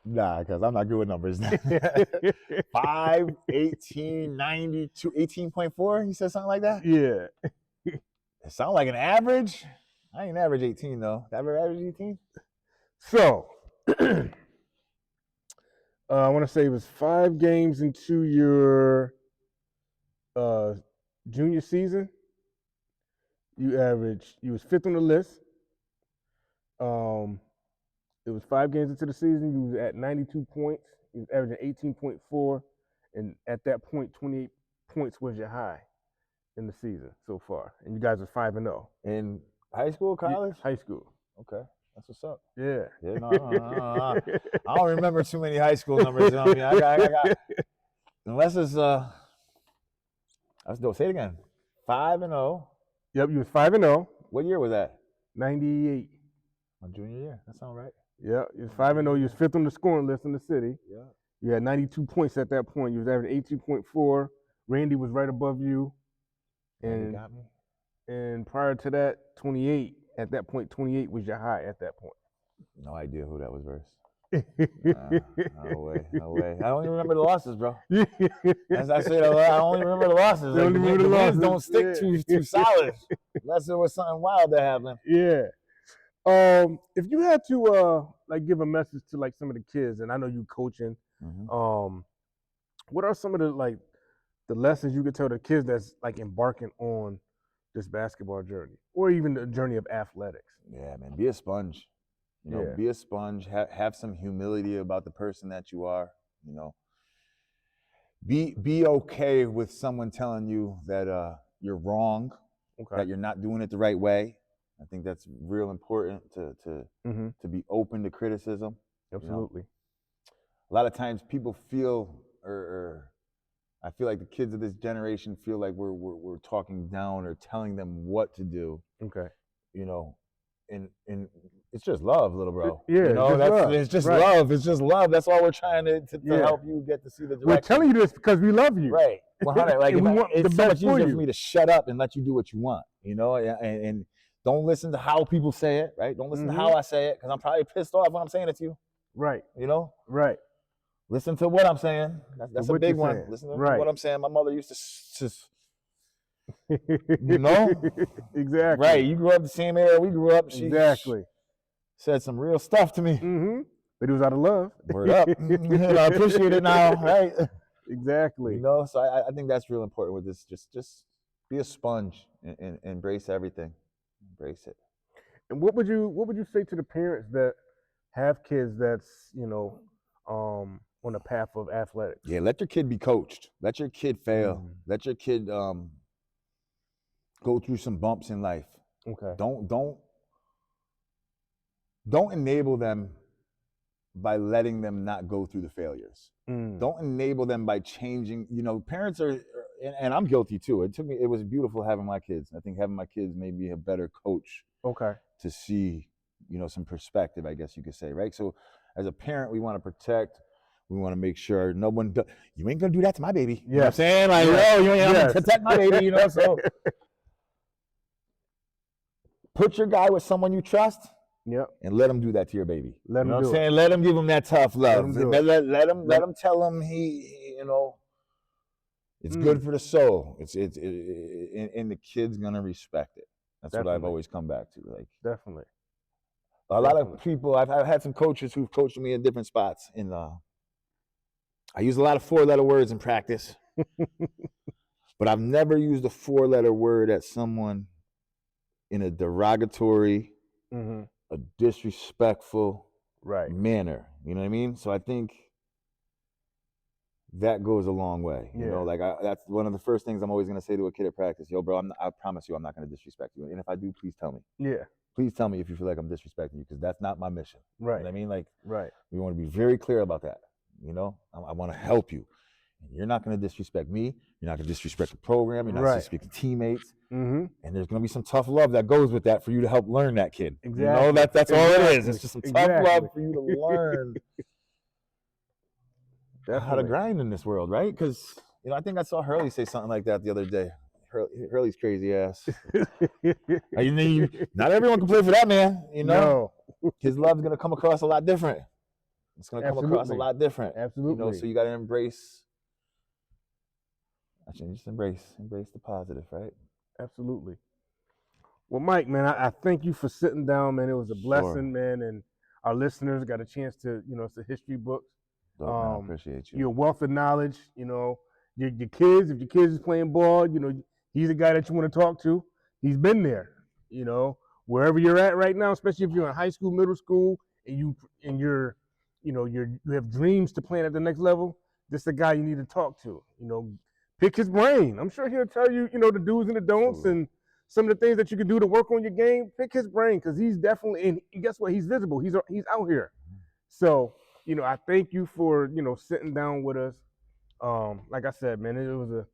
Nah, because I'm not good with numbers. 5, 18, 92, 18.4. You said something like that? Yeah. It sounds like an average. I ain't average 18 though. Ever average 18? So, I want to say it was 5 games into your junior season. You was 5th on the list. It was 5 games into the season. You was at 92 points. You was averaging 18.4, and at that point, 28 points was your high in the season so far. And you guys are 5-0 In high school, college? high school. Okay, that's what's up. Yeah. Yeah, no, I don't remember too many high school numbers. I mean, I got unless it's let's go. Say it again. 5-0. Yep, you was 5-0. What year was that? 98. My junior year. That sounds right. Yeah, you was 5-0. You was 5th on the scoring list in the city. Yeah. You had 92 points at that point. You was averaging 18.4. Randy was right above you. And got me. And prior to that, 28. At that point, 28 was your high at that point. No idea who that was versus. No way, no way. I don't even remember the losses, bro. As I said, I only remember the losses. You only remember the wins losses. don't stick too solid. Unless there was something wild that happened. Yeah. If you had to like give a message to like some of the kids, and I know you coaching, what are some of the lessons you could tell the kids that's like embarking on this basketball journey, or even the journey of athletics? Yeah, man, be a sponge. You know, be a sponge. Have some humility about the person that you are. You know, be okay with someone telling you that you're wrong, that you're not doing it the right way. I think that's real important to be open to criticism. Absolutely. You know? A lot of times people feel, or I feel like the kids of this generation feel like we're talking down or telling them what to do. Okay. You know, and it's just love, little bro. Yeah, you know, it's just love. It's just love. That's all we're trying to help you get to see the direction. We're telling you this because we love you. Right. 100. Like it's so much easier for me to shut up and let you do what you want. You know, and don't listen to how people say it. Right. Don't listen to how I say it, because I'm probably pissed off when I'm saying it to you. Right. You know. Right. Listen to what I'm saying. That's a big one. Listen to what I'm saying. My mother used to just. You know? Exactly. Right. You grew up the same era we grew up. She said some real stuff to me. But it was out of love. Word up. I appreciate it now, right? Exactly. You know, so I think that's real important with this. Just be a sponge and embrace everything. Embrace it. And what would you say to the parents that have kids that's, you know, on a path of athletics? Yeah, let your kid be coached. Let your kid fail. Let your kid go through some bumps in life. Okay. Don't enable them by letting them not go through the failures. Don't enable them by changing. You know, parents are, and I'm guilty too. It was beautiful having my kids. I think having my kids made me a better coach. Okay. To see, you know, some perspective, I guess you could say, right? So as a parent, we want to protect. We want to make sure no one does. You ain't gonna do that to my baby. You know what I'm saying? Like, yo, you ain't gonna protect my baby, you know? So put your guy with someone you trust. Yep. And let him do that to your baby. Let him you know do what I'm it. saying? Let him give him that tough love. Let him tell him he you know, it's good for the soul. And the kid's gonna respect it. That's what I've always come back to. Like, definitely. A lot of people, I've had some coaches who've coached me in different spots. And I use a lot of 4-letter words in practice, but I've never used a 4-letter word at someone in a derogatory, a disrespectful manner. You know what I mean? So I think that goes a long way. You know, like that's one of the first things I'm always going to say to a kid at practice. Yo, bro, I promise you I'm not going to disrespect you. And if I do, please tell me. Yeah. Please tell me if you feel like I'm disrespecting you, because that's not my mission. Right. You know what I mean? Like, we want to be very clear about that. You know, I want to help you. And you're not going to disrespect me. You're not going to disrespect the program. You're not disrespecting teammates. And there's going to be some tough love that goes with that for you to help learn that kid. Exactly. You know, that's all it is. It's just some tough love for you to learn how to grind in this world, right? Because, you know, I think I saw Hurley say something like that the other day. Hurley's crazy ass. Not everyone can play for that man. You know, his love's gonna come across a lot different. It's gonna come across a lot different. Absolutely. You know, so you gotta embrace. Actually, just embrace the positive, right? Absolutely. Well, Mike, man, I thank you for sitting down, man. It was a blessing, man, and our listeners got a chance to, it's a history book. Man, I appreciate you. Your wealth of knowledge, your kids, if your kids is playing ball, he's the guy that you want to talk to. He's been there, wherever you're at right now, especially if you're in high school, middle school, and you have dreams to play at the next level. This is the guy you need to talk to. Pick his brain. I'm sure he'll tell you, the do's and the don'ts and some of the things that you can do to work on your game. Pick his brain, because he's definitely, and guess what? He's visible. He's out here. So, I thank you for, sitting down with us. Like I said, man, it was a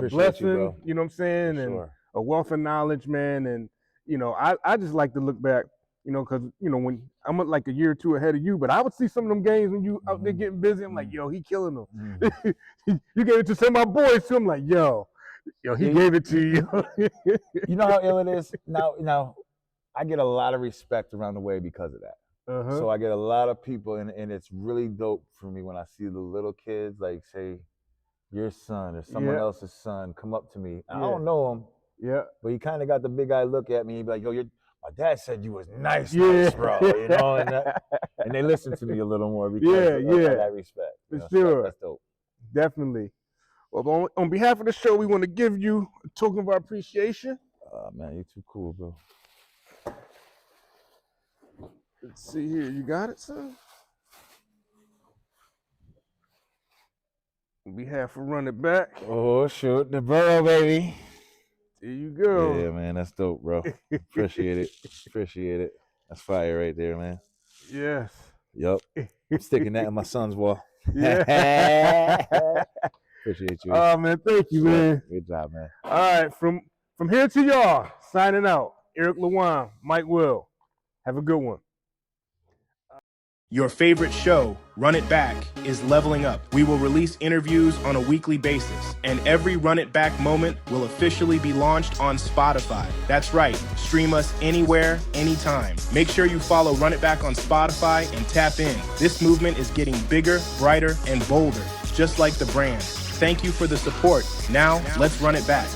blessing, you know what I'm saying? And a wealth of knowledge, man. And, I just like to look back, because, when I'm like a year or two ahead of you, but I would see some of them games when you out there getting busy. I'm like, yo, he killing them. You gave it to some of my boys too. I'm like, yo, he gave it to you. You know how ill it is? Now, I get a lot of respect around the way because of that. So I get a lot of people, and it's really dope for me when I see the little kids, like, say, your son or someone else's son come up to me. I don't know him. Yeah. But he kind of got the big eye look at me. He'd be like, yo, my dad said you was nice, bro. And they listen to me a little more because of that respect. For sure. So that's dope. Definitely. Well, on behalf of the show, we want to give you a token of our appreciation. Man, you're too cool, bro. Let's see here. You got it, son? On behalf of Run It Back. Oh, shoot. The Burrow, baby. There you go. Yeah, man. That's dope, bro. Appreciate it. Appreciate it. That's fire right there, man. Yes. Yup. I'm sticking that in my son's wall. Yeah. Appreciate you. Oh, man. Thank you, man. Good job, man. All right. From here to y'all, signing out. Eric Lewan, Mike Will. Have a good one. Your favorite show, Run It Back, is leveling up. We will release interviews on a weekly basis, and every Run It Back moment will officially be launched on Spotify. That's right, stream us anywhere, anytime. Make sure you follow Run It Back on Spotify and tap in. This movement is getting bigger, brighter, and bolder, just like the brand. Thank you for the support. Now, let's run it back.